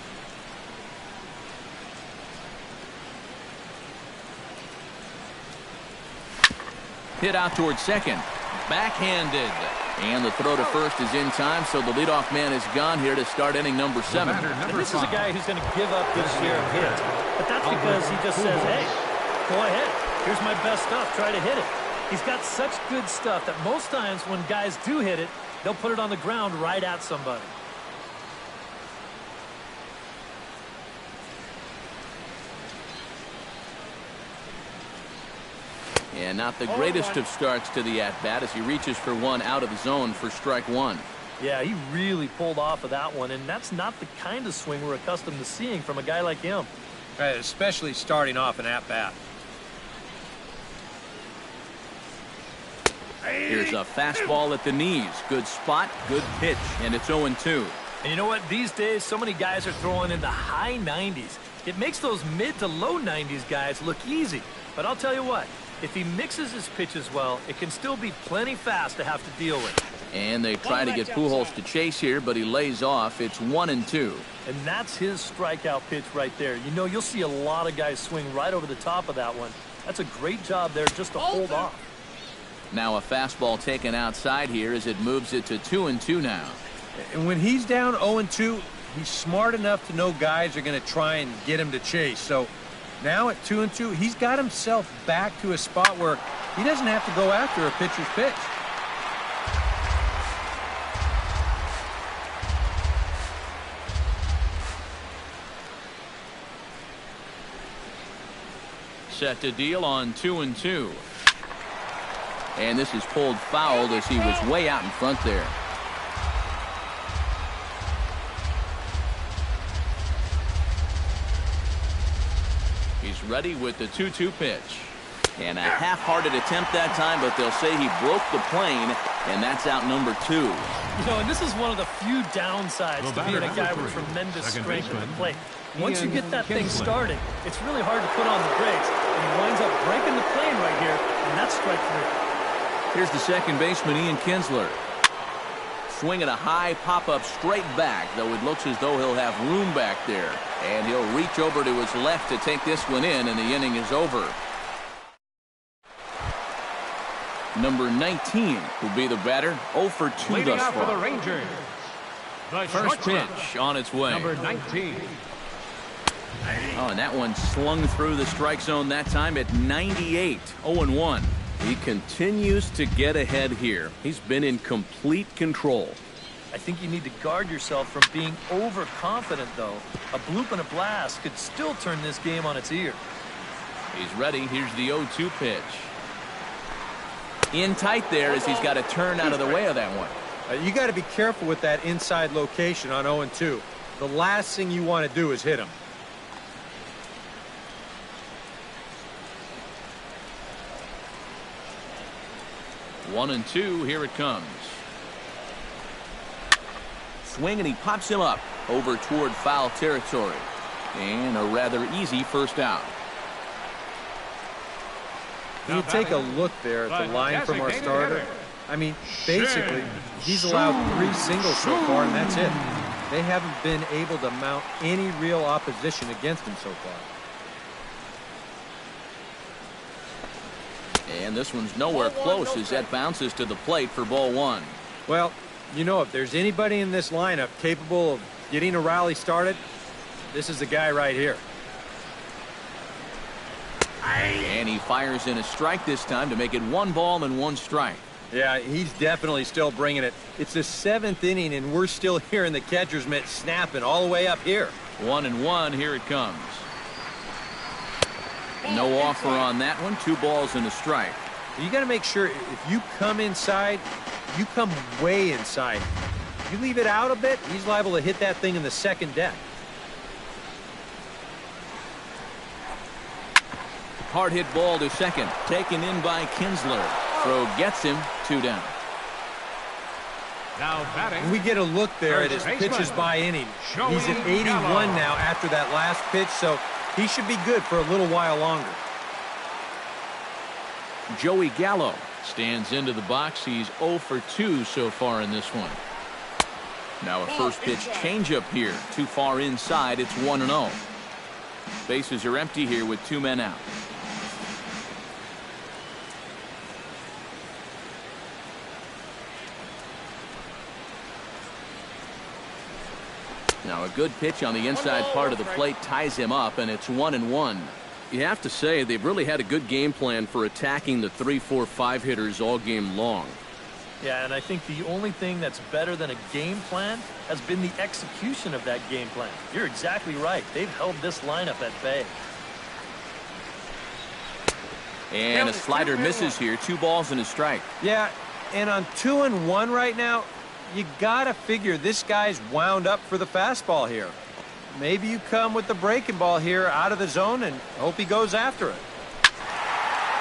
Hit out towards second. Backhanded. And the throw to first is in time, so the leadoff man is gone here to start inning number 7. And this is a guy who's going to give up his share of hits. But that's because he just says, hey, go ahead. Here's my best stuff. Try to hit it. He's got such good stuff that most times when guys do hit it, they'll put it on the ground right at somebody. And not the greatest of starts to the at-bat as he reaches for one out of the zone for strike 1. Yeah, he really pulled off of that one, and that's not the kind of swing we're accustomed to seeing from a guy like him. Right, especially starting off an at-bat. Here's a fastball at the knees. Good spot, good pitch, and it's 0-2. And you know what? These days, so many guys are throwing in the high 90s. It makes those mid to low 90s guys look easy. But I'll tell you what, if he mixes his pitches well, it can still be plenty fast to have to deal with. And they try to get Pujols to chase here, but he lays off. It's 1-2. And that's his strikeout pitch right there. You know, you'll see a lot of guys swing right over the top of that one. That's a great job there just to hold off. Now a fastball taken outside here as it moves it to 2-2 now. And when he's down 0-2, he's smart enough to know guys are going to try and get him to chase. So now at 2-2, he's got himself back to a spot where he doesn't have to go after a pitcher's pitch. Set to deal on 2-2. And this is pulled foul as he was way out in front there. He's ready with the 2-2 pitch. And a half-hearted attempt that time, but they'll say he broke the plane, and that's out number 2. You know, and this is one of the few downsides to being a guy with tremendous strength at the plate. Once you get that thing started, it's really hard to put on the brakes, and he winds up breaking the plane right here, and that's strike 3. Here's the second baseman, Ian Kinsler. Swinging a high pop-up straight back, though it looks as though he'll have room back there. And he'll reach over to his left to take this one in, and the inning is over. Number 19 will be the batter, 0 for 2 Leading thus out for the far. Rangers. The First shortstop, pitch on its way. number 19. Oh, and that one slung through the strike zone that time at 98, 0-1. He continues to get ahead here. He's been in complete control. I think you need to guard yourself from being overconfident, though. A bloop and a blast could still turn this game on its ear. He's ready. Here's the 0-2 pitch. In tight there as he's got to turn out of the way of that one. You got to be careful with that inside location on 0-2. The last thing you want to do is hit him. One and two, here it comes. Swing, and he pops him up over toward foul territory. And a rather easy first out. You take a look there at the line from our starter. I mean, basically, he's allowed 3 singles so far, and that's it. They haven't been able to mount any real opposition against him so far. And this one's nowhere close as that bounces to the plate for ball 1. Well, you know, if there's anybody in this lineup capable of getting a rally started, this is the guy right here. And he fires in a strike this time to make it 1 ball and 1 strike. Yeah, he's definitely still bringing it. It's the 7th inning, and we're still hearing the catcher's mitt snapping all the way up here. 1-1, here it comes. No offer on that one. 2 balls and a strike. You got to make sure if you come inside, you come way inside. You leave it out a bit, he's liable to hit that thing in the second deck. Hard hit ball to second. Taken in by Kinsler. Throw gets him. 2 down. Now batting. We get a look there at his pitches by inning. He's at 81 now after that last pitch, so he should be good for a little while longer. Joey Gallo stands into the box. He's 0 for 2 so far in this one. Now a first pitch changeup here. Too far inside. It's 1-0. Bases are empty here with 2 men out. Now a good pitch on the inside part of the plate ties him up, and it's 1-1. You have to say they've really had a good game plan for attacking the 3, 4, 5 hitters all game long. Yeah, and I think the only thing that's better than a game plan has been the execution of that game plan. You're exactly right. They've held this lineup at bay. And a slider misses here. 2 balls and a strike. Yeah, and on 2-1 right now, you got to figure this guy's wound up for the fastball here. Maybe you come with the breaking ball here out of the zone and hope he goes after it.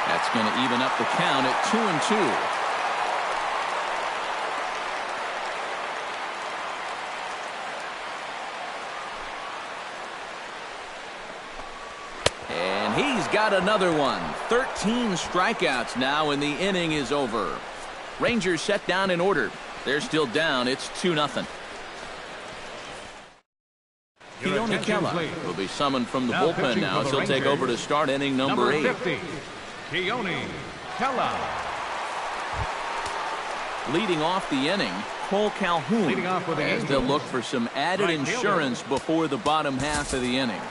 That's going to even up the count at 2-2. And he's got another one. 13 strikeouts now, and the inning is over. Rangers set down in order. They're still down. It's 2-0. Keone Kela will be summoned from the bullpen now as he'll take over to start inning number 8. 50, Keone Kela. Leading off the inning, Cole Calhoun, as they'll look for some added insurance before the bottom half of the inning.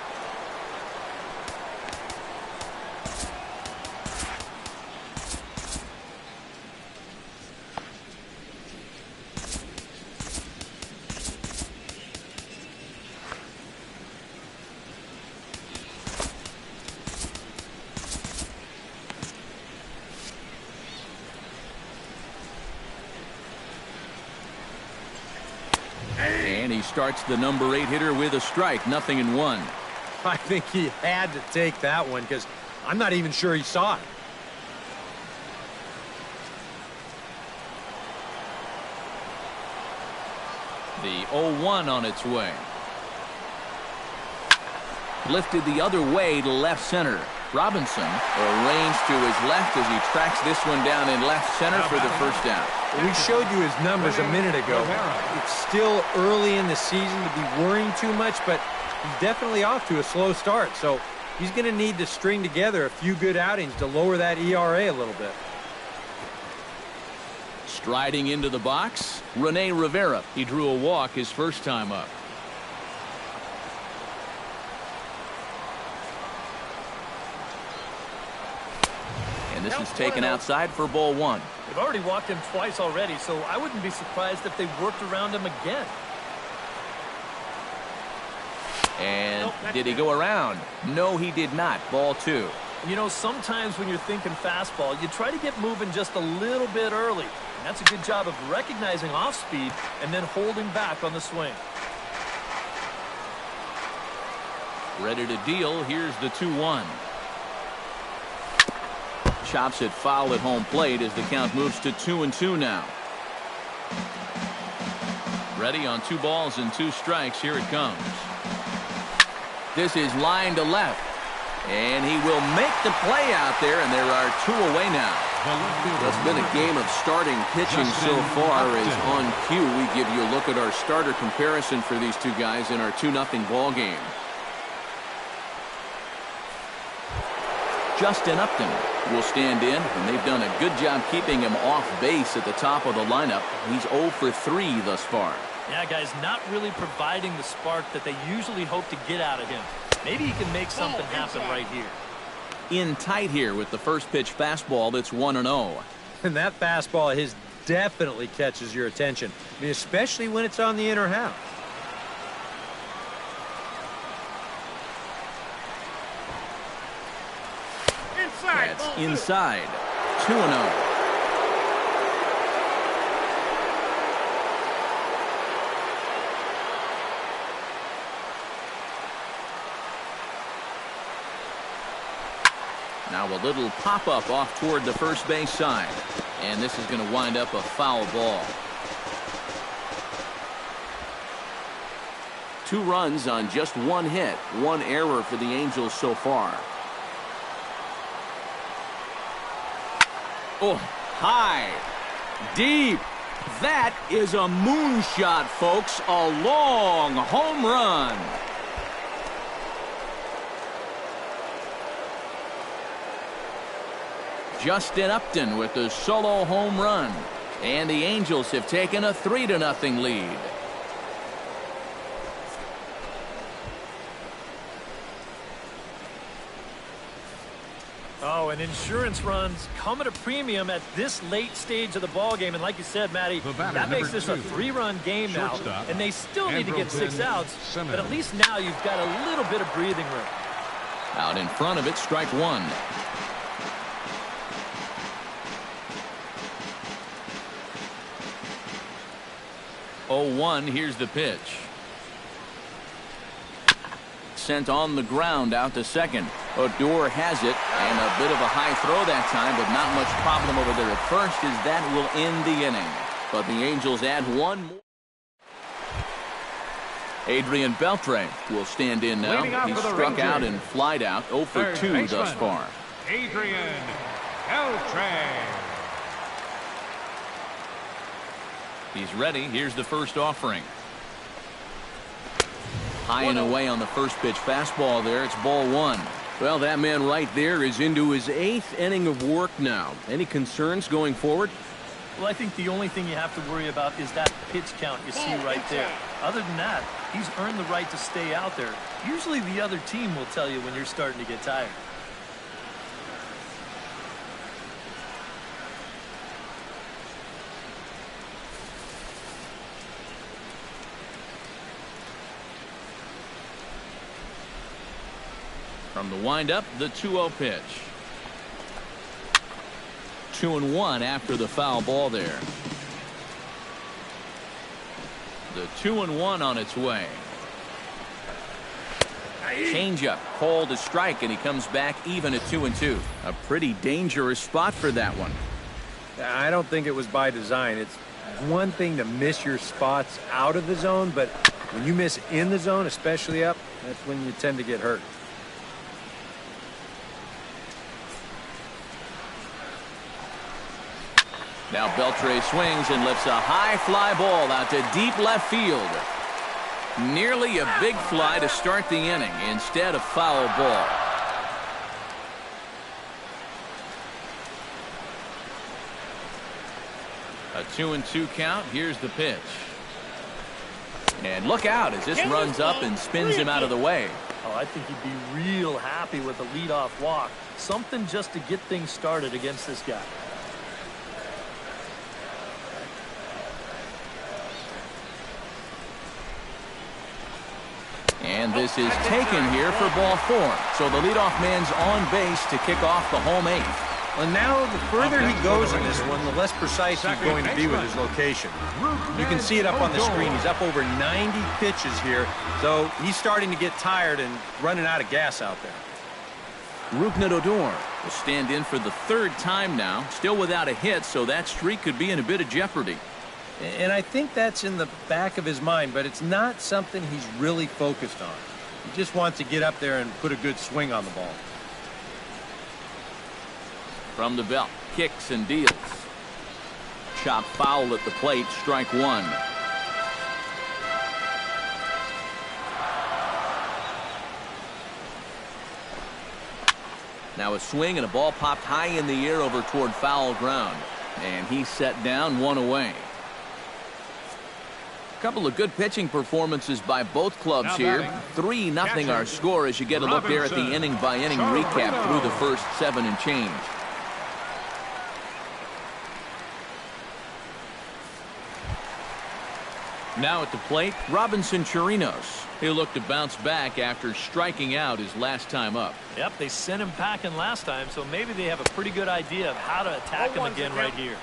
And he starts the number 8 hitter with a strike, 0-1. I think he had to take that one because I'm not even sure he saw it. The 0-1 on its way. Lifted the other way to left center. Robinson arranged to his left as he tracks this one down in left center for the first out. We showed you his numbers a minute ago. It's still early in the season to be worrying too much, but he's definitely off to a slow start. So he's going to need to string together a few good outings to lower that ERA a little bit. Striding into the box, Rene Rivera. He drew a walk his first time up. And this is taken outside for ball 1. They've already walked him twice already, so I wouldn't be surprised if they worked around him again. And did he go around? No, he did not. Ball 2. You know, sometimes when you're thinking fastball, you try to get moving just a little bit early. And that's a good job of recognizing off speed and then holding back on the swing. Ready to deal. Here's the 2-1. Chops it foul at home plate as the count moves to 2-2 now. Ready on 2 balls and 2 strikes. Here it comes. This is line to left. And he will make the play out there, and there are 2 away now. It's been a game of starting pitching so far. As on cue, we give you a look at our starter comparison for these 2 guys in our 2-0 ball game. Justin Upton will stand in, and they've done a good job keeping him off base at the top of the lineup. He's 0 for 3 thus far. Yeah, guys, not really providing the spark that they usually hope to get out of him. Maybe he can make something happen right here. In tight here with the first pitch fastball that's 1-0. And that fastball of his definitely catches your attention. I mean, especially when it's on the inner half. That's inside. 2-0. Now a little pop-up off toward the first base side. And this is going to wind up a foul ball. 2 runs on just 1 hit. 1 error for the Angels so far. Oh, high, deep, That is a moonshot, folks. A long home run. Justin Upton with the solo home run. And the Angels have taken a 3-0 lead. Oh, and insurance runs come at a premium at this late stage of the ball game. And like you said, Matty, that makes this a 3-run game now. And they still need to get 6 outs. But at least now you've got a little bit of breathing room. Out in front of it, strike one. Oh, 1, here's the pitch. Sent on the ground out to second. Odor has it, and a bit of a high throw that time, but not much problem over there at first, as that will end the inning. But the Angels add one more. Adrian Beltre will stand in now. He struck out and flied out, 0 for 2 thus far. Adrian Beltre. He's ready. Here's the first offering. High and away on the first pitch fastball there. It's ball 1. Well, that man right there is into his 8th inning of work now. Any concerns going forward? Well, I think the only thing you have to worry about is that pitch count you see right there. Other than that, he's earned the right to stay out there. Usually the other team will tell you when you're starting to get tired. From the windup, the 2-0 pitch. 2-1 after the foul ball there. The 2-1 on its way. Changeup called a strike, and he comes back even at 2-2. A pretty dangerous spot for that one. I don't think it was by design. It's one thing to miss your spots out of the zone, but when you miss in the zone, especially up, that's when you tend to get hurt. Now Beltre swings and lifts a high fly ball out to deep left field. Nearly a big fly to start the inning instead of foul ball. A 2-2 count. Here's the pitch. And look out as this runs up and spins him out of the way. Oh, I think he'd be real happy with a leadoff walk. Something just to get things started against this guy. And this is taken here for ball 4. So the leadoff man's on base to kick off the home 8th. Well, now the further he goes in this one, the less precise he's going to be with his location. You can see it up on the screen. He's up over 90 pitches here, so he's starting to get tired and running out of gas out there. Rougned Odor will stand in for the 3rd time now, still without a hit, so that streak could be in a bit of jeopardy. And I think that's in the back of his mind, but it's not something he's really focused on. He just wants to get up there and put a good swing on the ball. From the belt, kicks and deals. Chop foul at the plate, strike 1. Now a swing and a ball popped high in the air over toward foul ground. And he's set down, 1 away. Couple of good pitching performances by both clubs here. 3-0 our score as you get a look there at the inning-by-inning recap through the first 7 and change. Now at the plate, Robinson Chirinos. He'll look to bounce back after striking out his last time up. Yep, they sent him packing last time, so maybe they have a pretty good idea of how to attack him again right here.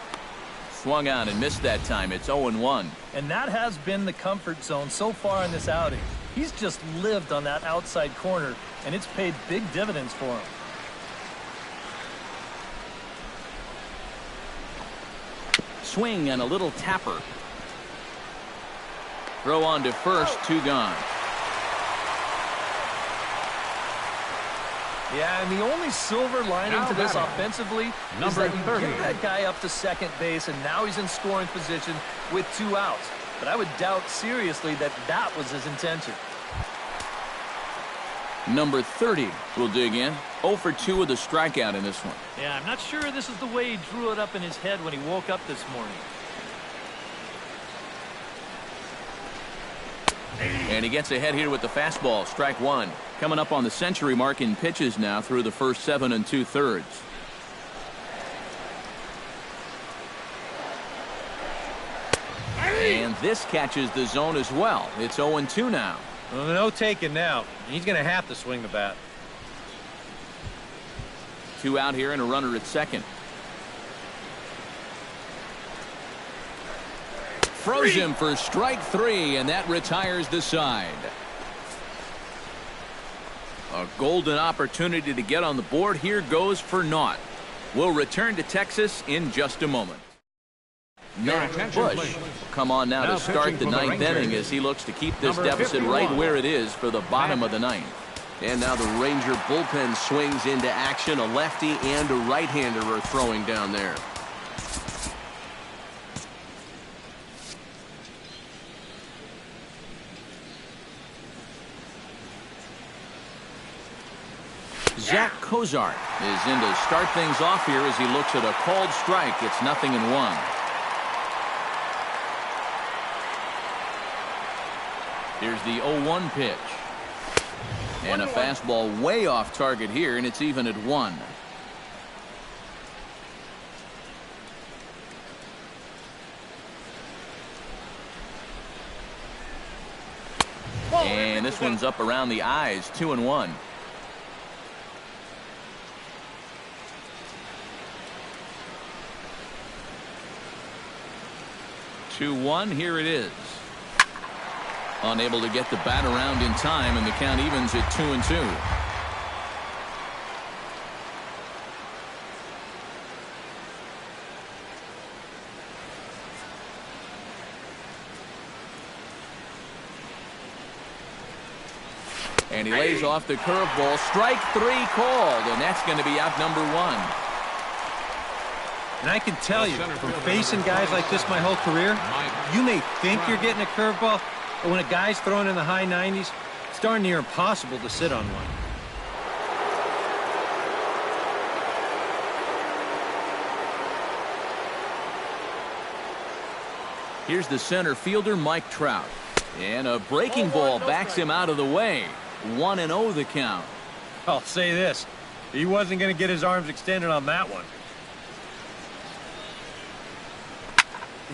Swung on and missed that time. It's 0-1. And that has been the comfort zone so far in this outing. He's just lived on that outside corner, and it's paid big dividends for him. Swing and a little tapper. Throw on to first, 2 gone. Yeah, and the only silver lining to this offensively is that you get that guy up to second base, and now he's in scoring position with 2 outs. But I would doubt seriously that that was his intention. Number 30 will dig in. 0 for 2 with a strikeout in this one. Yeah, I'm not sure this is the way he drew it up in his head when he woke up this morning. And he gets ahead here with the fastball, strike 1. Coming up on the century mark in pitches now through the first 7 2/3. And this catches the zone as well. It's 0-2 now. Well, no taking now. He's going to have to swing the bat. 2 out here and a runner at second. Froze him for strike 3, and that retires the side. A golden opportunity to get on the board here goes for naught. We'll return to Texas in just a moment. Matt Bush will come on now to start the 9th inning as he looks to keep this deficit right where it is for the bottom of the 9th. And now the Ranger bullpen swings into action. A lefty and a right-hander are throwing down there. Zach Kozart is in to start things off here as he looks at a called strike. It's 0-1. Here's the 0-1 pitch. And a fastball way off target here, and it's even at 1. And this one's up around the eyes, 2-1. Here it is. Unable to get the bat around in time, and the count evens at 2-2. And he lays off the curveball. Strike 3 called, and that's going to be out number 1. And I can tell you, from facing guys like this my whole career, you may think you're getting a curveball, but when a guy's throwing in the high 90s, it's darn near impossible to sit on one. Here's the center fielder, Mike Trout. And a breaking ball backs him out of the way. 1-0 the count. I'll say this, he wasn't going to get his arms extended on that one.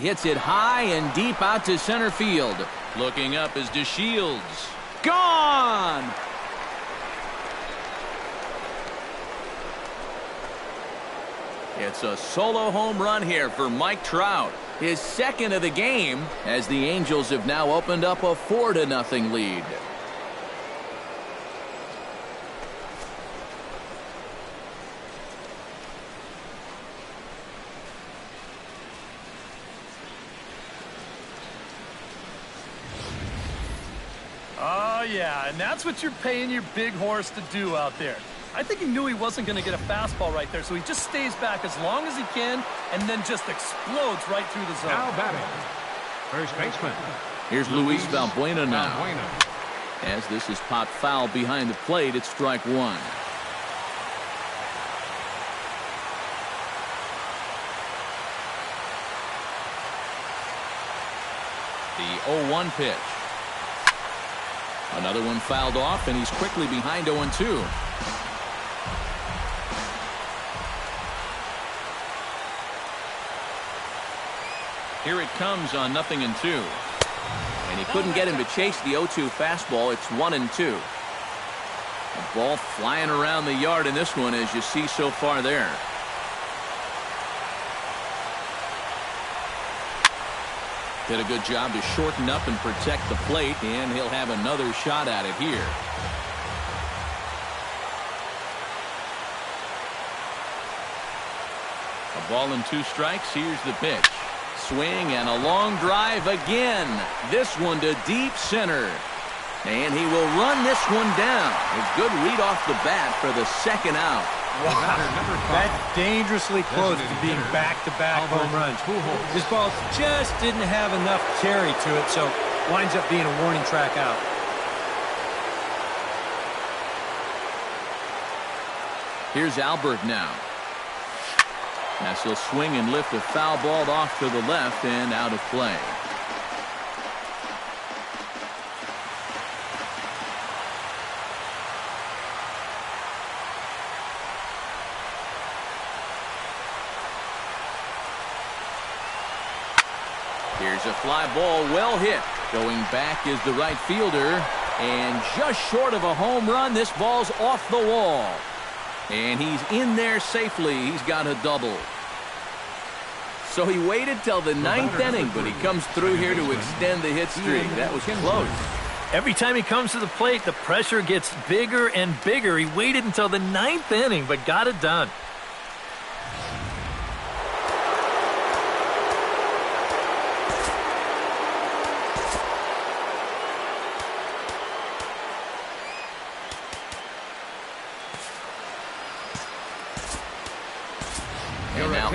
Hits it high and deep out to center field. Looking up is DeShields. Gone! It's a solo home run here for Mike Trout. His second of the game, as the Angels have now opened up a 4-0 lead. Yeah, and that's what you're paying your big horse to do out there. I think he knew he wasn't going to get a fastball right there, so he just stays back as long as he can and then just explodes right through the zone. Now batting, first baseman. Here's Luis Valbuena now. As this is popped foul behind the plate, it's strike 1. The 0-1 pitch. Another one fouled off, and he's quickly behind 0-2. Here it comes on 0-2. And he couldn't get him to chase the 0-2 fastball. It's 1-2. A ball flying around the yard in this one, as you see so far there. Did a good job to shorten up and protect the plate, and he'll have another shot at it here. A ball and 2 strikes. Here's the pitch. Swing and a long drive again. This one to deep center. And he will run this one down. A good read off the bat for the second out. Wow. That's dangerously close to being back-to-back home runs. This ball just didn't have enough carry to it, so winds up being a warning track out. Here's Albert now. As he'll swing and lift a foul ball off to the left and out of play. Here's a fly ball, well hit. Going back is the right fielder, and just short of a home run, this ball's off the wall. And he's in there safely. He's got a double. So he waited till the ninth inning, but he comes through here to extend the hit streak. That was close. Every time he comes to the plate, the pressure gets bigger and bigger. He waited until the ninth inning, but got it done.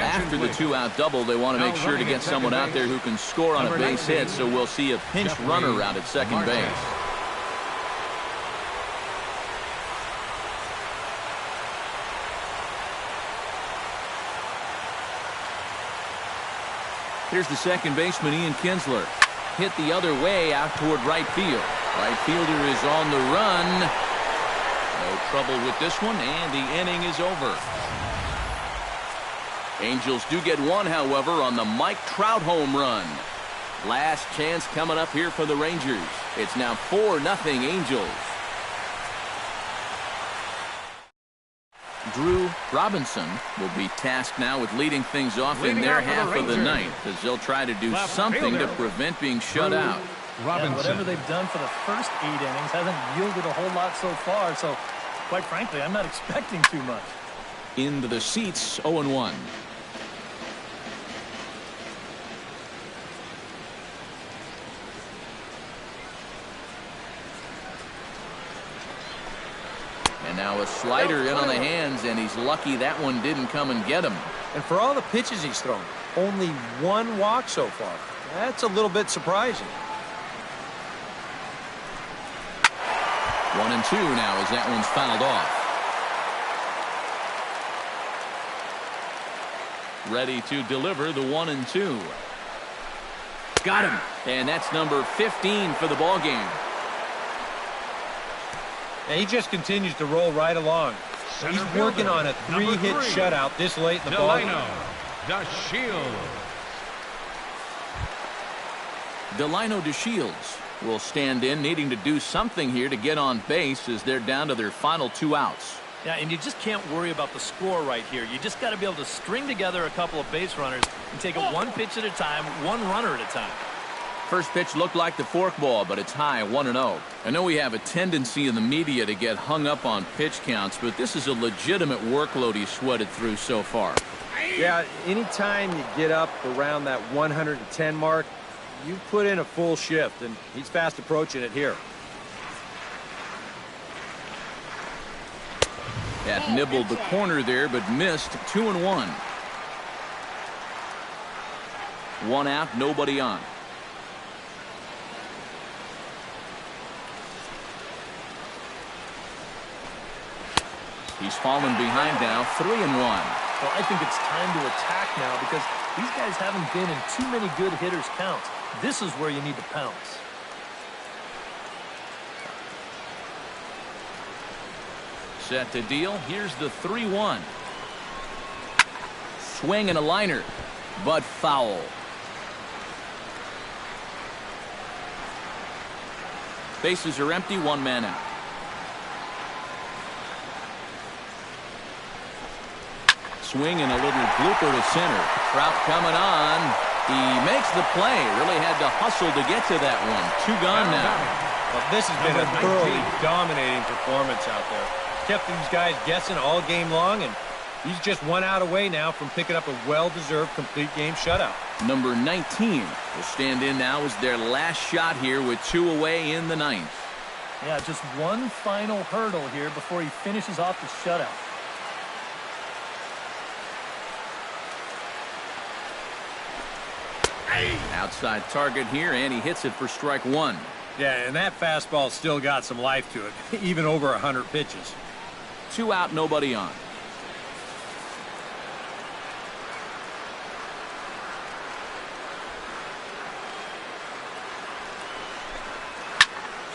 After the two-out double, they want to make sure to get someone out there who can score on a base hit, so we'll see a pinch runner out at second base. Here's the second baseman, Ian Kinsler. Hit the other way out toward right field. Right fielder is on the run. No trouble with this one, and the inning is over. Angels do get one, however, on the Mike Trout home run. Last chance coming up here for the Rangers. It's now 4-0 Angels. Drew Robinson will be tasked now with leading things off in their half of the ninth, as they'll try to do something to prevent being shut out. Yeah, whatever they've done for the first 8 innings hasn't yielded a whole lot so far, so quite frankly, I'm not expecting too much. Into the seats, 0-1. And now a slider in on the hands, and he's lucky that one didn't come and get him. And for all the pitches he's thrown, only 1 walk so far. That's a little bit surprising. 1-2 now as that one's fouled off. Ready to deliver the 1-2. Got him. And that's number 15 for the ball game. And he just continues to roll right along. He's working on a 3-hit shutout this late in the ball game. Delino DeShields will stand in, needing to do something here to get on base as they're down to their final 2 outs. Yeah, and you just can't worry about the score right here. You just got to be able to string together a couple of base runners and take it 1 pitch at a time, 1 runner at a time. First pitch looked like the forkball, but it's high, 1-0. I know we have a tendency in the media to get hung up on pitch counts, but this is a legitimate workload he's sweated through so far. Yeah, anytime you get up around that 110 mark, you put in a full shift, and he's fast approaching it here. That nibbled the corner there, but missed. 2-1. 1 out, nobody on. He's fallen behind now, 3-1. Well, I think it's time to attack now because these guys haven't been in too many good hitters' counts. This is where you need to pounce. Set to deal. Here's the 3-1. Swing and a liner, but foul. Bases are empty, 1 man out. Swing and a little blooper to center. Trout coming on. He makes the play. Really had to hustle to get to that one. 2 gone now. Well, this has been a thoroughly dominating performance out there. Kept these guys guessing all game long, and he's just 1 out away now from picking up a well-deserved complete game shutout. Number 19 will stand in now as their last shot here with 2 away in the 9th. Yeah, just one final hurdle here before he finishes off the shutout. Outside target here, and he hits it for strike one. Yeah, and that fastball still got some life to it, even over 100 pitches. 2 out, nobody on.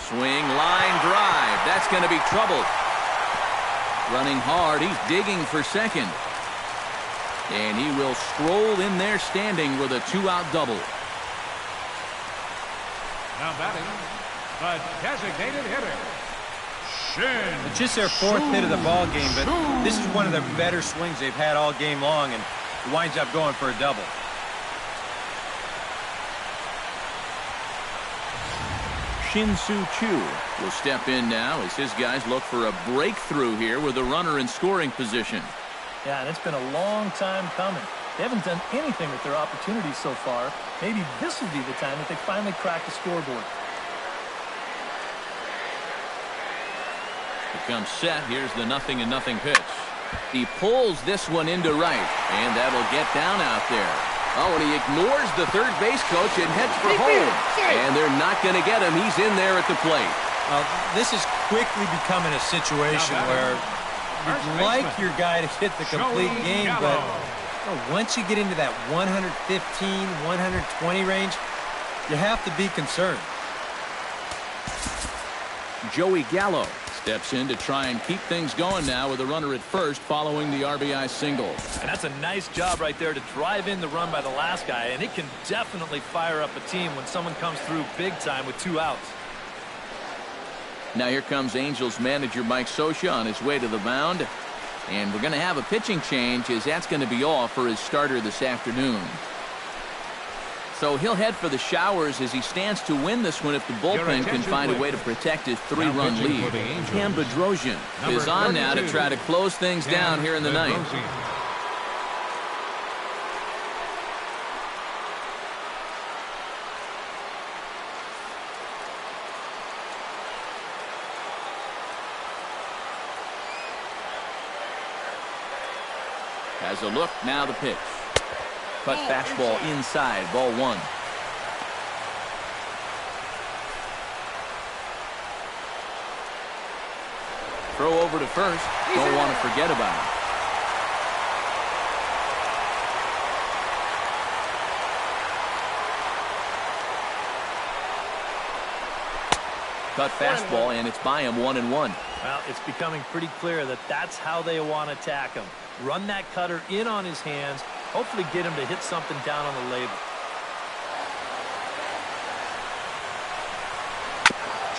Swing, line drive. That's going to be trouble. Running hard, he's digging for second. And he will stroll in there standing with a 2-out double. Now batting, the designated hitter, Shin. It's just their 4th hit of the ball game, but this is one of the better swings they've had all game long, and winds up going for a double. Shin-Soo Choo will step in now as his guys look for a breakthrough here with a runner in scoring position. Yeah, and it's been a long time coming. They haven't done anything with their opportunities so far. Maybe this will be the time that they finally crack the scoreboard. Becomes set. Here's the 0-0 pitch. He pulls this one into right, and that'll get down out there. Oh, and he ignores the third base coach and heads for home. And they're not going to get him. He's in there at the plate. This is quickly becoming a situation where you'd like your guy to hit the complete game, but once you get into that 115, 120 range, you have to be concerned. Joey Gallo steps in to try and keep things going now with a runner at first following the RBI single. And that's a nice job right there to drive in the run by the last guy, and it can definitely fire up a team when someone comes through big time with 2 outs. Now here comes Angels manager Mike Scioscia on his way to the mound. And we're going to have a pitching change, as that's going to be all for his starter this afternoon. So he'll head for the showers as he stands to win this one if the bullpen can find a way to protect his 3-run lead. Cam Bedrosian is on now to try to close things down here in the ninth. Has a look, now the pitch. Cut fastball inside, ball 1. Throw over to first. Don't want to forget about it. Cut fastball, and it's by him 1-1. Well, it's becoming pretty clear that that's how they want to attack him. Run that cutter in on his hands, hopefully get him to hit something down on the label.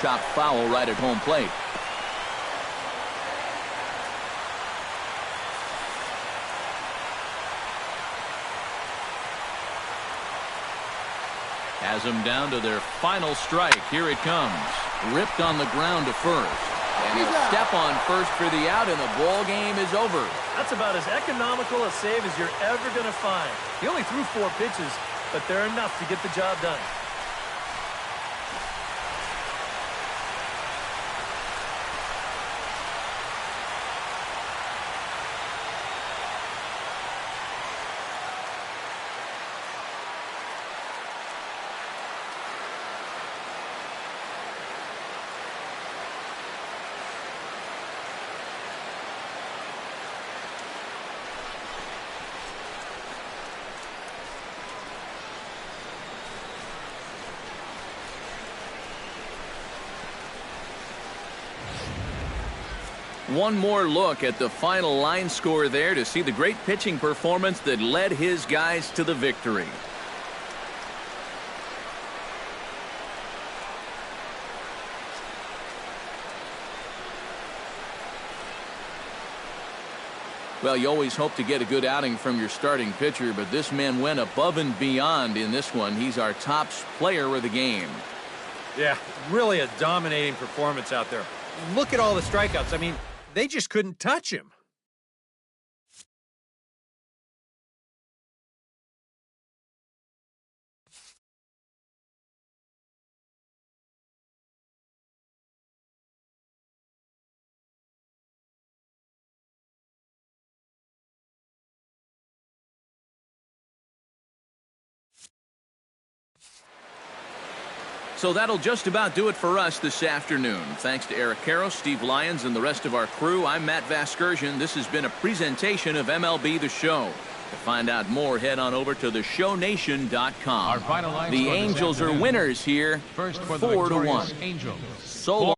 Chopped foul right at home plate. Has them down to their final strike. Here it comes. Ripped on the ground to first. And he'll step on first for the out, and the ball game is over. That's about as economical a save as you're ever going to find. He only threw 4 pitches, but they're enough to get the job done. One more look at the final line score there to see the great pitching performance that led his guys to the victory. Well, you always hope to get a good outing from your starting pitcher, but this man went above and beyond in this one. He's our top player of the game. Yeah, really a dominating performance out there. Look at all the strikeouts. I mean, they just couldn't touch him. So that'll just about do it for us this afternoon. Thanks to Eric Karros, Steve Lyons, and the rest of our crew, I'm Matt Vasgersian. This has been a presentation of MLB The Show. To find out more, head on over to theshownation.com. Our final line The score this Angels are afternoon. winners here, First for the 4-1. Angels. So long.